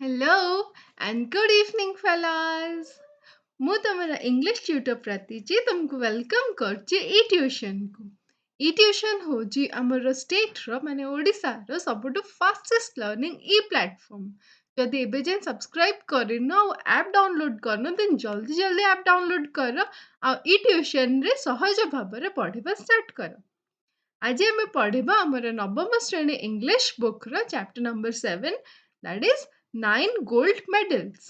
Hello and good evening fellas. ମୁଁ ତମର English tutor ପ୍ରାତୀଜି ତୁମକୁ ୱେଲକମ୍ କରୁଛି ଏଇ ଟ୍ୟୁସନକୁ। ଇ ଟ୍ୟୁସନ ହେଉଛି ଆମର ଷ୍ଟେଟ୍ର ମାନେ ଓଡ଼ିଶାର ସବୁଠୁ ଫାଷ୍ଟେଷ୍ଟ ଲର୍ଣ୍ଣିଂ ଇ ପ୍ଲାଟଫର୍ମ। ଯଦି ଏବେ ଯାଏଁ ସବସ୍କ୍ରାଇବ୍ କରିନ ଆଉ ଆପ୍ ଡାଉନଲୋଡ୍ କରିନ ଦେନ୍ ଜଲ୍ଦି ଜଲ୍ଦି ଆପ୍ ଡାଉନଲୋଡ୍ କର ଆଉ ଇ ଟ୍ୟୁସନରେ ସହଜ ଭାବରେ ପଢ଼ିବା ଷ୍ଟାର୍ଟ କର। ଆଜି ଆମେ ପଢ଼ିବା ଆମର ନବମ ଶ୍ରେଣୀ ଇଂଲିଶ ବୁକ୍ର chapter number 7 that is 9 gold medals.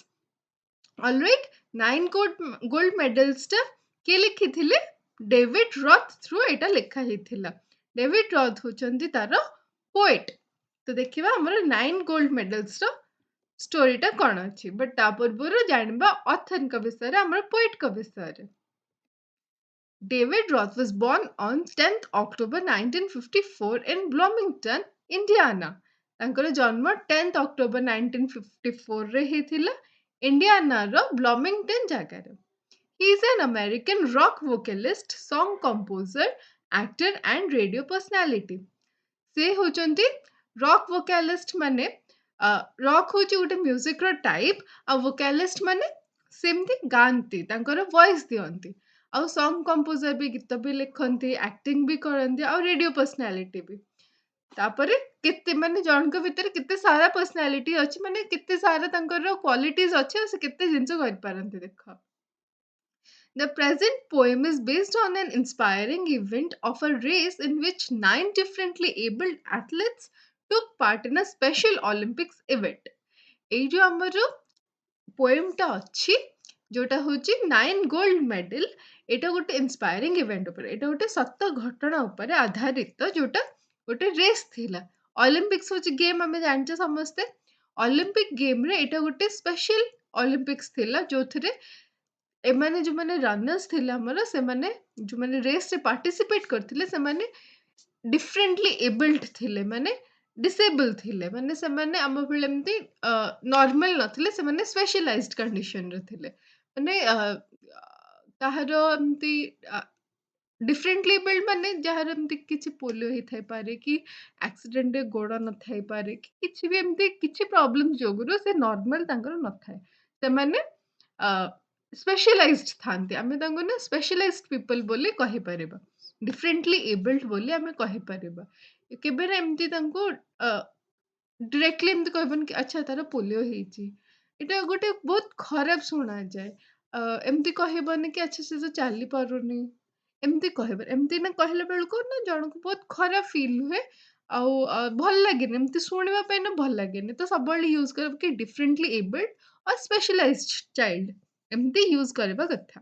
Alright, 9 gold medals ଟା କିଏ ଲେଖିଥିଲେ? ଡେଭିଡ୍ ରଥ୍ ଥ୍ରୁ ଏଇଟା ଲେଖା ହେଇଥିଲା। ଡେଭିଡ୍ ରଥ୍ ହଉଛନ୍ତି ତାର ପୋଏଟ୍। ତ ଦେଖିବା ଆମର 9 ଗୋଲ୍ଡ ମେଡାଲ୍ସର ଷ୍ଟୋରିଟା କ'ଣ ଅଛି। ବଟ୍ ତା ପୂର୍ବରୁ ଜାଣିବା ଅଥରଙ୍କ ବିଷୟରେ, ଆମର ପୋଏଟ୍ଙ୍କ ବିଷୟରେ। David Roth was born on 10th October 1954 in Bloomington, Indiana. ତାଙ୍କର ଜନ୍ମ 10th October 1954ରେ ହେଇଥିଲା ଇଣ୍ଡିଆନାର ବ୍ଲମିଂଟନ୍ ଜାଗାରେ। He is an American rock vocalist, song composer, actor and radio personality. ସେ ହଉଛନ୍ତି ରକ୍ ଭୋକାଲିଷ୍ଟ ମାନେ ରକ୍ ହଉଛି ଗୋଟେ ମ୍ୟୁଜିକର ଟାଇପ୍ ଆଉ ଭୋକାଲିଷ୍ଟ ମାନେ ସେମିତି ଗାଆନ୍ତି, ତାଙ୍କର ଭଏସ୍ ଦିଅନ୍ତି ଆଉ ସଙ୍ଗ କମ୍ପୋଜର ବି, ଗୀତ ବି ଲେଖନ୍ତି, ଆକ୍ଟିଂ ବି କରନ୍ତି ଆଉ ରେଡ଼ିଓ ପର୍ସନାଲିଟି ବି। ତାପରେ କେତେ ମାନେ ଜଣଙ୍କ ଭିତରେ କେତେ ସାରା ପର୍ସନାଲିଟି ଅଛି, ମାନେ କେତେ ସାରା ତାଙ୍କର କ୍ୱାଲିଟିଜ୍ ଅଛି ଆଉ ସେ କେତେ ଜିନିଷ କରିପାରନ୍ତି ଦେଖ। The present poem is based on an inspiring event of a race in which 9 differently abled athletes took part in a special Olympics event. এই যে ଆମର poemଟା ଅଛି ଯୋଉଟା ହଉଛି 9 ଗୋଲ୍ଡ ମେଡାଲ, ଏଇଟା ଗୋଟେ ଇନ୍ସପାୟାରିଂ ଇଭେଣ୍ଟ ଉପରେ, ଏଇଟା ଗୋଟେ ସତ ଘଟଣା ଉପରେ ଆଧାରିତ ଯୋଉଟା ଗୋଟେ ରେସ୍ ଥିଲା। ଅଲିମ୍ପିକ୍ସ ହଉଛି ଗେମ୍, ଆମେ ଜାଣିଛେ ସମସ୍ତେ। ଅଲିମ୍ପିକ ଗେମ୍ରେ ଏଇଟା ଗୋଟେ ସ୍ପେଶାଲ ଅଲିମ୍ପିକ୍ସ ଥିଲା ଯୋଉଥିରେ ଏମାନେ ଯୋଉମାନେ ରନର୍ସ ଥିଲେ ଆମର, ସେମାନେ ଯୋଉମାନେ ରେସ୍ରେ ପାର୍ଟିସିପେଟ୍ କରିଥିଲେ ସେମାନେ ଡିଫରେଣ୍ଟଲି ଏବଲ୍ଡ ଥିଲେ, ମାନେ ଡିସେବଲ୍ ଥିଲେ, ମାନେ ସେମାନେ ଆମ ଭଳି ଏମିତି ନର୍ମାଲ ନଥିଲେ, ସେମାନେ ସ୍ପେଶାଲାଇଜ୍ଡ କଣ୍ଡିସନରେ ଥିଲେ। ମାନେ କାହାର ଏମିତି ଡିଫରେଣ୍ଟଲି ଏବଲ୍ଡ ମାନେ ଯାହାର ଏମିତି କିଛି ପୋଲିଓ ହେଇଥାଇପାରେ କି ଆକ୍ସିଡେଣ୍ଟରେ ଗୋଡ଼ ନଥାଇପାରେ କି କିଛି ବି ଏମିତି କିଛି ପ୍ରୋବ୍ଲେମ୍ ଯୋଗୁରୁ ସେ ନର୍ମାଲ ତାଙ୍କର ନଥାଏ, ସେମାନେ ସ୍ପେଶାଲାଇଜ୍ଡ ଥାନ୍ତି। ଆମେ ତାଙ୍କୁ ନା ସ୍ପେଶାଲାଇଜ୍ଡ ପିପଲ୍ ବୋଲି କହିପାରିବା, ଡିଫରେଣ୍ଟଲି ଏବଲ୍ଡ ବୋଲି ଆମେ କହିପାରିବା। କେବେ ନା ଏମିତି ତାଙ୍କୁ ଡିରେକ୍ଟଲି ଏମିତି କହିବନି କି ଆଚ୍ଛା ତାର ପୋଲିଓ ହେଇଛି, ଏଇଟା ଗୋଟେ ବହୁତ ଖରାପ ଶୁଣାଯାଏ। ଏମିତି କହିବନି କି ଆଚ୍ଛା ସେ ତ ଚାଲିପାରୁନି, ଏମିତି କହିବ। ଏମିତି ନା କହିଲା ବେଳକୁ ନା ଜଣକୁ ବହୁତ ଖରାପ ଫିଲ୍ ହୁଏ ଆଉ ଭଲ ଲାଗେନି, ଏମିତି ଶୁଣିବା ପାଇଁ ନା ଭଲ ଲାଗେନି। ତ ସବୁବେଳେ ୟୁଜ୍ କରିବ କି ଡିଫରେଣ୍ଟଲି ଏବଲ୍ଡ ଆଉ ସ୍ପେଶାଲାଇଜ୍ଡ ଚାଇଲ୍ଡ, ଏମିତି ୟୁଜ୍ କରିବା କଥା।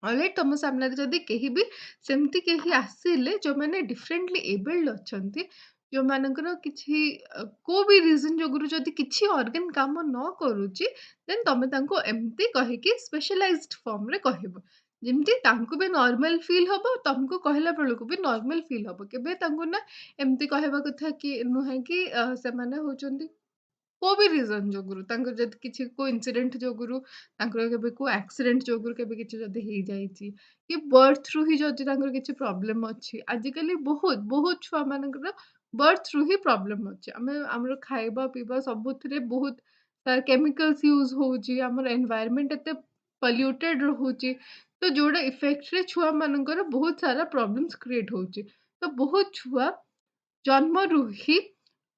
ଅଲରାଇଟ୍, ତମ ସାମ୍ନାରେ ଯଦି କେହି ବି ସେମିତି କେହି ଆସିଲେ ଯୋଉମାନେ ଡିଫରେଣ୍ଟଲି ଏବଲ୍ଡ ଅଛନ୍ତି, ଯୋଉମାନଙ୍କର କିଛି କୋଉ ବି ରିଜନ୍ ଯୋଗୁରୁ ଯଦି କିଛି ଅର୍ଗାନ କାମ ନ କରୁଛି, ଦେନ୍ ତମେ ତାଙ୍କୁ ଏମିତି କହିକି ସ୍ପେଶାଲାଇଜ୍ଡ ଫର୍ମରେ କହିବ, ଯେମିତି ତାଙ୍କୁ ବି ନର୍ମାଲ ଫିଲ୍ ହବ, ତମକୁ କହିଲା ବେଳକୁ ବି ନର୍ମାଲ ଫିଲ୍ ହବ। କେବେ ତାଙ୍କୁ ନା ଏମିତି କହିବା କଥା କି ନୁହେଁ କି ସେମାନେ ହଉଛନ୍ତି କୋଉ ବି ରିଜନ୍ ଯୋଗୁରୁ, ତାଙ୍କର ଯଦି କିଛି କୋଉ ଇନସିଡେଣ୍ଟ ଯୋଗୁରୁ, ତାଙ୍କର କେବେ କୋଉ ଆକ୍ସିଡେଣ୍ଟ ଯୋଗୁରୁ କେବେ କିଛି ଯଦି ହେଇଯାଇଛି କି ବର୍ଥରୁ ହିଁ ଯଦି ତାଙ୍କର କିଛି ପ୍ରୋବ୍ଲେମ୍ ଅଛି। ଆଜିକାଲି ବହୁତ ବହୁତ ଛୁଆମାନଙ୍କର ବର୍ଥରୁ ହିଁ ପ୍ରୋବ୍ଲେମ୍ ଅଛି। ଆମର ଖାଇବା ପିଇବା ସବୁଥିରେ ବହୁତ ସାରା କେମିକାଲ୍ସ ୟୁଜ୍ ହଉଛି, ଆମର ଏନଭାୟରନମେଣ୍ଟ ଏତେ ପଲ୍ୟୁଟେଡ୍ ରହୁଛି, ତ ଯୋଉଟା ଇଫେକ୍ଟରେ ଛୁଆମାନଙ୍କର ବହୁତ ସାରା ପ୍ରୋବ୍ଲେମ୍ସ କ୍ରିଏଟ୍ ହଉଛି। ତ ବହୁତ ଛୁଆ ଜନ୍ମରୁ ହିଁ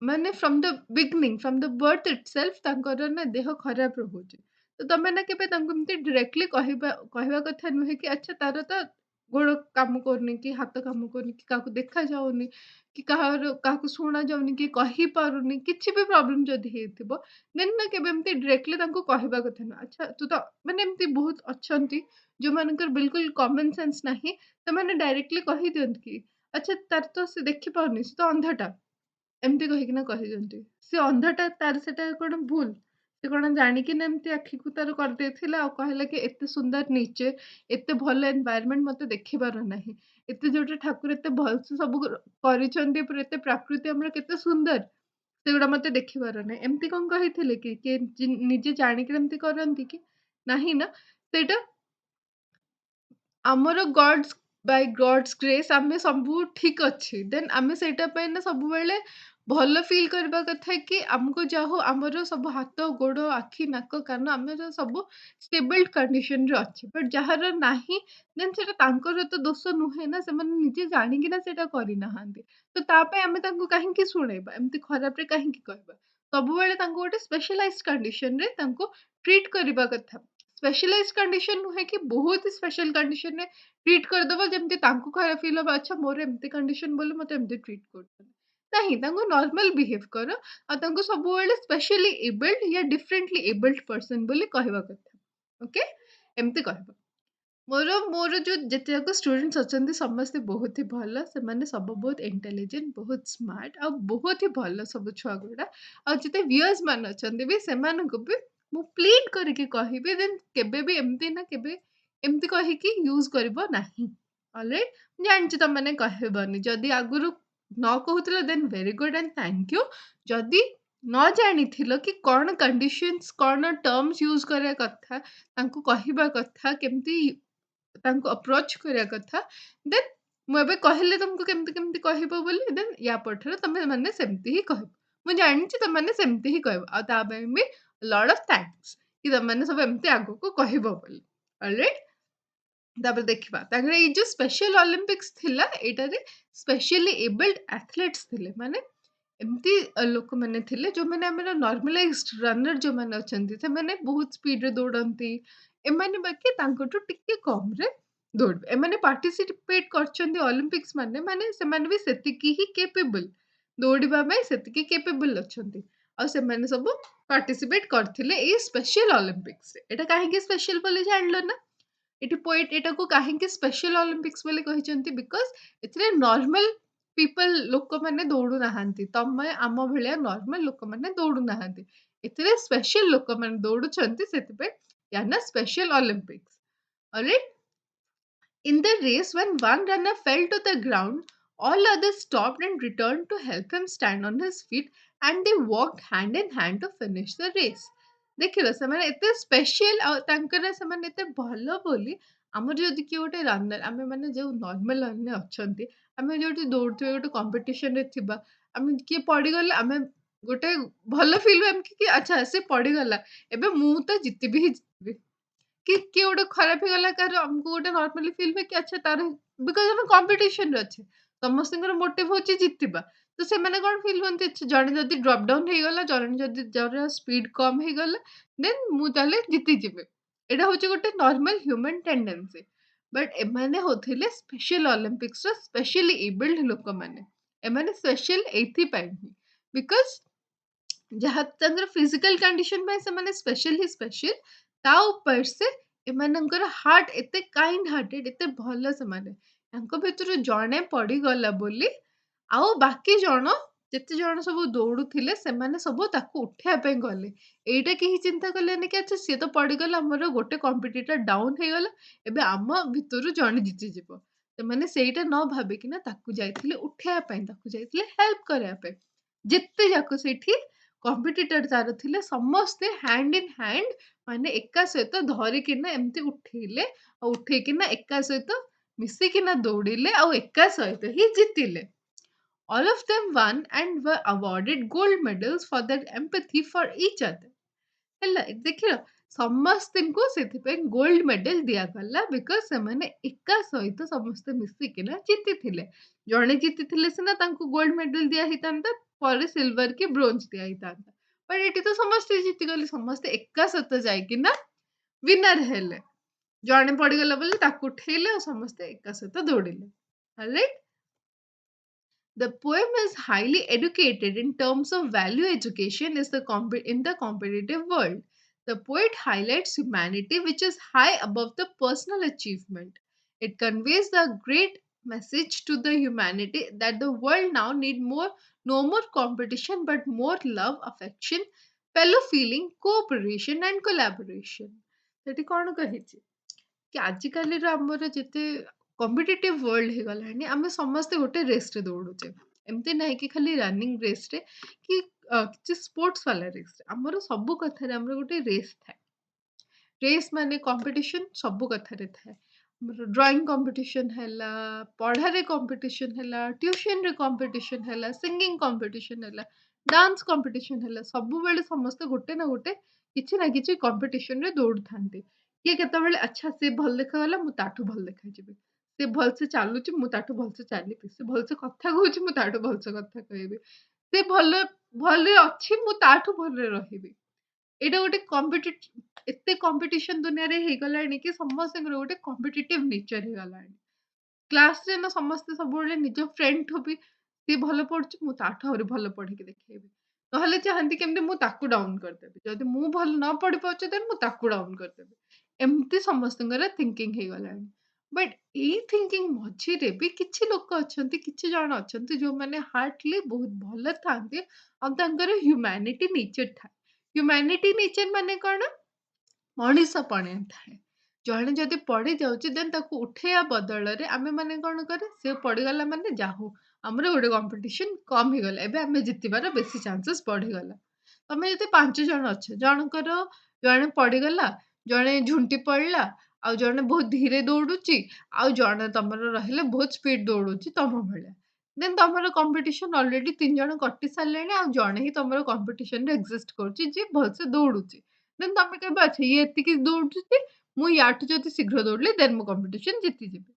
ମାନେ from the beginning, from the birth itself ତାଙ୍କର ନା ଦେହ ଖରାପ ରହୁଛି। ତ ତମେ ନା କେବେ ତାଙ୍କୁ ଏମିତି ଡିରେକ୍ଟଲି କହିବା କଥା ନୁହେଁ କି ଆଚ୍ଛା ତାର ତ ଗୋଡ଼ କାମ କରୁନି କି ହାତ କାମ କରୁନି କି କାହାକୁ ଦେଖାଯାଉନି କି କାହାକୁ ଶୁଣାଯାଉନି କି କହିପାରୁନି, କିଛି ବି ପ୍ରୋବ୍ଲେମ୍ ଯଦି ହେଇଥିବ, ଦେନ୍ ନା କେବେ ଏମିତି ଡିରେକ୍ଟଲି ତାଙ୍କୁ କହିବା କଥା ନୁହଁ। ଆଚ୍ଛା ତୁ ତ ମାନେ ଏମିତି ବହୁତ ଅଛନ୍ତି ଯୋଉମାନଙ୍କର ବିଲକୁଲ କମନ୍ ସେନ୍ସ ନାହିଁ, ସେମାନେ ଡାଇରେକ୍ଟଲି କହିଦିଅନ୍ତି କି ଆଚ୍ଛା ତାର ତ ସେ ଦେଖିପାରୁନି, ସେ ତ ଅନ୍ଧଟା, ଏମିତି କହିକିନା କହିଦିଅନ୍ତି। ସେ ଅନ୍ଧଟା, ତାର ସେଟା କ'ଣ ଭୁଲ? ସେ କ'ଣ ଜାଣିକିନା ଏମିତି ଆଖିକୁ ତାର କରିଦେଇଥିଲା ଆଉ କହିଲା କି ଏତେ ସୁନ୍ଦର ନେଚର, ଏତେ ଭଲ ଏନଭାୟରନମେଣ୍ଟ ମତେ ଦେଖିବାର ନାହିଁ। ଏତେ ଯୋଉଟା ଠାକୁର ଏତେ ଭଲସେ ସବୁ କରିଛନ୍ତି, ପୁରା ଏତେ ପ୍ରକୃତି ଆମର କେତେ ସୁନ୍ଦର, ସେଗୁଡ଼ା ମତେ ଦେଖିବାର ନାହିଁ। ଏମିତି କ'ଣ କହିଥିଲେ କି? କିଏ ନିଜେ ଜାଣିକି ଏମିତି କରନ୍ତି କି? ନାହିଁ ନା। ସେଇଟା ଆମର ବାଇ ଗଡ୍ସ ଗ୍ରେସ୍ ଆମେ ସବୁ ଠିକ୍ ଅଛି। ଦେନ୍ ଆମେ ସେଇଟା ପାଇଁ ନା ସବୁବେଳେ ଭଲ ଫିଲ୍ କରିବା କଥା କି ଆମକୁ ଯାହା ହଉ ଆମର ସବୁ ହାତ, ଗୋଡ଼, ଆଖି, ନାକ, କାନ ଆମର ସବୁ ଷ୍ଟେବଲ୍ କଣ୍ଡିସନ୍‌ରେ ଅଛି। ବଟ୍ ଯାହାର ନାହିଁ ଦେନ୍ ସେଟା ତାଙ୍କର ତ ଦୋଷ ନୁହେଁ ନା, ସେମାନେ ନିଜେ ଜାଣିକିନା ସେଇଟା କରିନାହାନ୍ତି। ତ ତା ପାଇଁ ଆମେ ତାଙ୍କୁ କାହିଁକି ଶୁଣେଇବା? ଏମିତି ଖରାପରେ କାହିଁକି କହିବା? ସବୁବେଳେ ତାଙ୍କୁ ଗୋଟେ ସ୍ପେଶାଲାଇଜ୍ଡ କଣ୍ଡିସନ୍‌ରେ ତାଙ୍କୁ ଟ୍ରିଟ୍ କରିବା କଥା। ସ୍ପେଶାଲାଇଜ୍ଡ କଣ୍ଡିସନ୍ ନୁହେଁ କି ବହୁତ ସ୍ପେଶାଲ୍ କଣ୍ଡିସନ୍‌ରେ ଟ୍ରିଟ୍ କରିଦବ ଯେମିତି ତାଙ୍କୁ ଖରାପ ଫିଲ୍ ହବ, ଆଚ୍ଛା ମୋର ଏମିତି କଣ୍ଡିସନ୍ ବୋଲି ମତେ ଏମିତି ଟ୍ରିଟ୍ କରୁଛନ୍ତି। ନାହିଁ, ତାଙ୍କୁ ନର୍ମାଲ ବିହେଭ୍ କର ଆଉ ତାଙ୍କୁ ସବୁବେଳେ ସ୍ପେଶାଲି ଏବଲ୍ଡ ୟା ଡିଫରେଣ୍ଟଲି ଏବଲ୍ଡ ପର୍ସନ୍ ବୋଲି କହିବା କଥା। ଓକେ? ଏମିତି କହିବ। ମୋର ଯୋଉ ଯେତେଯାକ ଷ୍ଟୁଡେଣ୍ଟସ୍ ଅଛନ୍ତି ସମସ୍ତେ ବହୁତ ହି ଭଲ। ସେମାନେ ସବୁ ବହୁତ ଇଣ୍ଟେଲିଜେଣ୍ଟ, ବହୁତ ସ୍ମାର୍ଟ ଆଉ ବହୁତ ହି ଭଲ ସବୁ ଛୁଆଗୁଡ଼ା। ଆଉ ଯେତେ ଭିଉୟର୍ସ ମାନେ ଅଛନ୍ତି ବି ସେମାନଙ୍କୁ ବି ମୁଁ ପ୍ଲିଡ୍ କରିକି କହିବି ଦେନ୍ କେବେ ବି ଏମିତି ନା କେବେ ଏମିତି କହିକି ୟୁଜ୍ କରିବ ନାହିଁ। ଅଲରାଇଟ୍? ମୁଁ ଜାଣିଛି ତମେମାନେ କହିବନି। ଯଦି ଆଗରୁ ନ କହୁଥିଲ then very good and thank you. ଯଦି ନ ଜାଣିଥିଲ କି କଣ କଣ୍ଡିସନ୍ସ, କଣ ଟର୍ମସ୍ ୟୁଜ୍ କରିବା କଥା, ତାଙ୍କୁ କହିବା କଥା, କେମିତି ତାଙ୍କୁ ଆପ୍ରୋଚ୍ କରିବା କଥା, ଦେନ୍ ମୁଁ ଏବେ କହିଲେ ତମକୁ କେମିତି କେମିତି କହିବ ବୋଲି, ଦେନ୍ ୟା ପରଠାରୁ ତମେମାନେ ସେମିତି ହିଁ କହିବ। ମୁଁ ଜାଣିଛି ତମେମାନେ ସେମିତି ହିଁ କହିବ। ଆଉ ତା ପାଇଁ ବି ଲଟ୍ ଅଫ୍ ଥ୍ୟାଙ୍କସ୍ କି ତମେମାନେ ସବୁ ଏମିତି ଆଗକୁ କହିବ ବୋଲି। ଅଲରାଇଟ୍? ତାପରେ ଦେଖିବା ତାଙ୍କର ଏଇ ଯୋଉ ସ୍ପେଶାଲ ଅଲିମ୍ପିକ୍ସ ଥିଲା ଏଇଟାରେ ସ୍ପେଶାଲି ଏବଲ୍ଡ ଆଥଲେଟ୍ସ ଥିଲେ। ମାନେ ଏମିତି ଲୋକମାନେ ଥିଲେ ଯୋଉମାନେ ଆମର ନର୍ମାଲାଇଜ୍ଡ ରନର ଯୋଉମାନେ ଅଛନ୍ତି ସେମାନେ ବହୁତ ସ୍ପିଡରେ ଦୌଡନ୍ତି। ଏମାନେ ବାକି ତାଙ୍କଠୁ ଟିକେ କମରେ ଦୌଡ଼ିବେ। ଏମାନେ ପାର୍ଟିସିପେଟ୍ କରିଛନ୍ତି ଅଲିମ୍ପିକ୍ସ ମାନେ ସେମାନେ ବି ସେତିକି ହିଁ କେପେବଲ୍। ଦୌଡ଼ିବା ପାଇଁ ସେତିକି କେପେବଲ୍ ଅଛନ୍ତି। ଆଉ ସେମାନେ ସବୁ ପାର୍ଟିସିପେଟ୍ କରିଥିଲେ ଏଇ ସ୍ପେଶାଲ ଅଲିମ୍ପିକ୍ସରେ। ଏଇଟା କାହିଁକି ସ୍ପେଶାଲ ବୋଲି ଜାଣିଲ ନା? ଏଠି ପୋଏଟ୍ ଏଟାକୁ କାହିଁକି ସ୍ପେଶାଲ ଅଲିମ୍ପିକ୍ସ ବୋଲି କହିଛନ୍ତି? ବିକଜ ଏଥିରେ ନର୍ମାଲ ପିପଲ୍ ଲୋକମାନେ ଦୌଡୁନାହାନ୍ତି। ତମେ ଆମ ଭଳିଆ ନର୍ମାଲ ଲୋକମାନେ ଦୌଡୁନାହାନ୍ତି। ଏଥିରେ ସ୍ପେଶାଲ ଲୋକମାନେ ଦୌଡୁଛନ୍ତି ସେଥିପାଇଁ ୟା ନା special Olympics. All right? In the race, when one runner fell to the ground, all others stopped and returned to help him stand on his feet, and they walked hand in hand to finish the race. ଦେଖିଲ ସେମାନେ ଏତେ special ଆଉ ତାଙ୍କର ସେମାନେ ଏତେ ଭଲ ବୋଲି ଆମର ଯଦି କିଏ ଗୋଟେ ରନର ଆମେ ମାନେ ଯୋଉ ନର୍ମାଲ ମାନେ ଅଛନ୍ତି ଆମେ ଯୋଉଠି ଦୌଡୁଥିବା ଗୋଟେ କମ୍ପିଟିସନରେ ଥିବା ଆମେ କିଏ ପଡିଗଲେ ଆମେ ଗୋଟେ ଭଲ ଫିଲ୍ ହୁଏ ଏମିତି କି ଆଚ୍ଛା ସେ ପଡିଗଲା ଏବେ ମୁଁ ତ ଜିତିବି ହିଁ ଜିତିବି। କି କିଏ ଗୋଟେ ଖରାପ ହେଇଗଲା କାହାର ଆମକୁ ଗୋଟେ ନର୍ମାଲି ଫିଲ୍ ହୁଏ କି ଆଚ୍ଛା ତାର ବିକଜ ଆମେ କମ୍ପିଟିସନରେ ଅଛେ ସମସ୍ତଙ୍କର ମୋଟିଭ ହଉଛି ଜିତିବା ତ ସେମାନେ କଣ ଫିଲ୍ ହୁଅନ୍ତି ଆଚ୍ଛା, ଜଣେ ଯଦି ଡ୍ରପ୍ ଡାଉନ୍ ହେଇଗଲା ଜଣେ ଯଦି ଜଣେ ସ୍ପିଡ କମ ହେଇଗଲା ଦେନ୍ ମୁଁ ତାହେଲେ ଜିତିଯିବି। ଏଇଟା ହଉଛି ଗୋଟେ ନର୍ମାଲ ହ୍ୟୁମାନ ଟେଣ୍ଡେନ୍ସି। ବଟ୍ ଏମାନେ ହଉଥିଲେ ସ୍ପେଶାଲ ଅଲିମ୍ପିକ୍ସର ସ୍ପେଶାଲି ଏବଲ୍ଡ ଲୋକମାନେ। ଏମାନେ ସ୍ପେଶାଲ ଏଇଥିପାଇଁ ହିଁ ବିକଜ ଯାହା ତାଙ୍କର ଫିଜିକାଲ କଣ୍ଡିସନ ପାଇଁ ସେମାନେ ସ୍ପେଶାଲ ହିଁ ସ୍ପେଶାଲ ତା ଉପରେ ସେ ଏମାନଙ୍କର ହାର୍ଟ ଏତେ କାଇଣ୍ଡ ହାର୍ଟେଡ ଏତେ ଭଲ ସେମାନେ ତାଙ୍କ ଭିତରୁ ଜଣେ ପଡିଗଲା ବୋଲି ଆଉ ବାକି ଜଣ ଯେତେ ଜଣ ସବୁ ଦୌଡୁଥିଲେ ସେମାନେ ସବୁ ତାକୁ ଉଠେଇବା ପାଇଁ ଗଲେ। ଏଇଟା କେହି ଚିନ୍ତା କଲେନି କି ଆଚ୍ଛା ସିଏ ତ ପଡିଗଲା ଆମର ଗୋଟେ କମ୍ପିଟିଟର ଡାଉନ ହେଇଗଲା ଏବେ ଆମ ଭିତରୁ ଜଣେ ଜିତିଯିବ। ସେମାନେ ସେଇଟା ନ ଭାବିକିନା ତାକୁ ଯାଇଥିଲେ ଉଠେଇବା ପାଇଁ ତାକୁ ଯାଇଥିଲେ ହେଲ୍ପ କରିବା ପାଇଁ। ଯେତେ ଯାକ ସେଇଠି କମ୍ପିଟିଟର ତାର ଥିଲେ ସମସ୍ତେ ହ୍ୟାଣ୍ଡ ଇନ୍ ହ୍ୟାଣ୍ଡ ମାନେ ଏକା ସହିତ ଧରିକିନା ଏମିତି ଉଠେଇଲେ ଆଉ ଉଠେଇକିନା ଏକା ସହିତ ମିଶିକିନା ଦୌଡ଼ିଲେ ଆଉ ଏକା ସହିତ ହିଁ ଜିତିଲେ। All of them won and were awarded gold medals for their empathy for each other. ହେଲା ଦେଖିଲ ସମସ୍ତଙ୍କୁ ସେଥିପାଇଁ ଗୋଲ୍ଡ ମେଡାଲ ଦିଆଗଲା ବିକଜ ସେମାନେ ଏକା ସହିତ ସମସ୍ତେ ମିଶିକିନା ଜିତିଥିଲେ। ଜଣେ ଜିତିଥିଲେ ସିନା ତାଙ୍କୁ ଗୋଲ୍ଡ ମେଡାଲ ଦିଆ ହେଇଥାନ୍ତା ପରେ ସିଲଭର କି ବ୍ରୋଞ୍ଜ ଦିଆ ହେଇଥାନ୍ତା। ବଟ୍ ଏଠି ତ ସମସ୍ତେ ଜିତିଗଲେ ସମସ୍ତେ ଏକା ସହିତ ଯାଇକିନା ୱିନର ହେଲେ। ଜଣେ ପଡିଗଲା ବୋଲି ତାକୁ ଉଠେଇଲେ ଆଉ ସମସ୍ତେ ଏକା ସହିତ ଦୌଡ଼ିଲେ। Alright? The poem is highly educated in terms of value education is in the competitive world. The poet highlights humanity which is high above the personal achievement. It conveys the great message to the humanity that the world now need more no more competition but more love, affection, fellow feeling, cooperation and collaboration. ସେଠି କଣ କହିଛି କି ଆଜିକାଲିର ଆମର ଯେତେ competitive world ହେଇଗଲାଣି ଆମେ ସମସ୍ତେ ଗୋଟେ ରେସ୍‌ରେ ଦୌଡୁଛେ। ଏମିତି ନାହିଁ କି ଖାଲି ରନିଂ ରେସ୍‌ରେ କି କିଛି ସ୍ପୋର୍ଟସ ବାଲା ରେସ୍‌ରେ। ଆମର ସବୁ କଥାରେ ଆମର ଗୋଟେ ରେସ୍ ଥାଏ। ରେସ୍ ମାନେ କମ୍ପିଟିସନ ସବୁ କଥାରେ ଥାଏ। ଆମର ଡ୍ରଇଂ କମ୍ପିଟିସନ୍ ହେଲା, ପଢ଼ାରେ କମ୍ପିଟିସନ୍ ହେଲା, ଟ୍ୟୁସନ୍‌ରେ କମ୍ପିଟିସନ୍ ହେଲା, ସିଙ୍ଗିଂ କମ୍ପିଟିସନ୍ ହେଲା, ଡାନ୍ସ କମ୍ପିଟିସନ୍ ହେଲା, ସବୁବେଳେ ସମସ୍ତେ ଗୋଟେ ନା ଗୋଟେ କିଛି ନା କିଛି କମ୍ପିଟିସନ୍‌ରେ ଦୌଡୁଥାନ୍ତି। କିଏ କେତେବେଳେ ଆଚ୍ଛା ସେ ଭଲ ଦେଖାଗଲା ମୁଁ ତାଠୁ ଭଲ ଦେଖାଯିବି। ସେ ଭଲସେ ଚାଲୁଛି ମୁଁ ତାଠୁ ଭଲସେ ଚାଲିବି। ସେ ଭଲସେ କଥା କହୁଛି ମୁଁ ତାଠୁ ଭଲସେ କଥା କହିବି। ସେ ଭଲରେ ଅଛି ମୁଁ ତାଠୁ ଭଲରେ ରହିବି। ଏଇଟା ଗୋଟେ ଏତେ କମ୍ପିଟିସନ ଦୁନିଆରେ ହେଇଗଲାଣି କି ସମସ୍ତଙ୍କର ଗୋଟେ କମ୍ପିଟିଟିଭ ନେଚର ହେଇଗଲାଣି। କ୍ଲାସରେ ନା ସମସ୍ତେ ସବୁବେଳେ ନିଜ ଫ୍ରେଣ୍ଡଠୁ ବି ସିଏ ଭଲ ପଢୁଛି ମୁଁ ତାଠୁ ଆହୁରି ଭଲ ପଢିକି ଦେଖେଇବି। ନହେଲେ ଚାହାନ୍ତି କେମିତି ମୁଁ ତାକୁ ଡାଉନ କରିଦେବି। ଯଦି ମୁଁ ଭଲ ନ ପଢି ପାରୁଛି ଦେନ୍ ମୁଁ ତାକୁ ଡାଉନ କରିଦେବି। ଏମିତି ସମସ୍ତଙ୍କର ଥିଙ୍କିଙ୍ଗ ହେଇଗଲାଣି। ବଟ୍ ଏଇ ଥିଙ୍କିଙ୍ଗ ମଝିରେ ବି କିଛି ଲୋକ ଅଛନ୍ତି, କିଛି ଜଣ ଅଛନ୍ତି ଯୋଉମାନେ ହାର୍ଟଲି ବହୁତ ଭଲ ଥାଆନ୍ତି ଆଉ ତାଙ୍କର ହ୍ୟୁମାନିଟି ନେଚର ଥାଏ। ହ୍ୟୁମାନିଟି ନେଚର ମାନେ କଣ? ମଣିଷପଣିଆ ଥାଏ। ଜଣେ ଯଦି ପଡି ଯାଉଛି ଦେନ୍ ତାକୁ ଉଠେଇବା ବଦଳରେ ଆମେମାନେ କଣ କରେ? ସେ ପଡିଗଲା ମାନେ ଯା ହଉ ଆମର ଗୋଟେ କମ୍ପିଟିସନ କମ ହେଇଗଲା। ଏବେ ଆମେ ଜିତିବାର ବେଶୀ ଚାନ୍ସେସ୍ ବଢିଗଲା। ତମେ ଯଦି 5 ଜଣ ଅଛ, ଜଣେ ପଡିଗଲା, ଜଣେ ଝୁଣ୍ଟି ପଡିଲା, ଆଉ ଜଣେ ବହୁତ ଧୀରେ ଦୌଡୁଛି, ଆଉ ଜଣେ ତମର ରହିଲେ ବହୁତ ସ୍ପିଡ ଦୌଡୁଛି ତମ ଭଳିଆ। ଦେନ୍ ତମର କମ୍ପିଟିସନ ଅଲରେଡି 3 ଜଣ କଟି ସାରିଲେଣି ଆଉ ଜଣେ ହିଁ ତମର କମ୍ପିଟିସନରେ ଏକ୍ଜିଷ୍ଟ କରୁଛି ଯିଏ ଭଲସେ ଦୌଡୁଛି। ଦେନ୍ ତମେ କହିବ ଆଚ୍ଛା ଇଏ ଏତିକି ଦୌଡୁଛି, ମୁଁ ୟାଠୁ ଯଦି ଶୀଘ୍ର ଦୌଡ଼ିଲି ଦେନ୍ ମୁଁ କମ୍ପିଟିସନ ଜିତିଯିବି।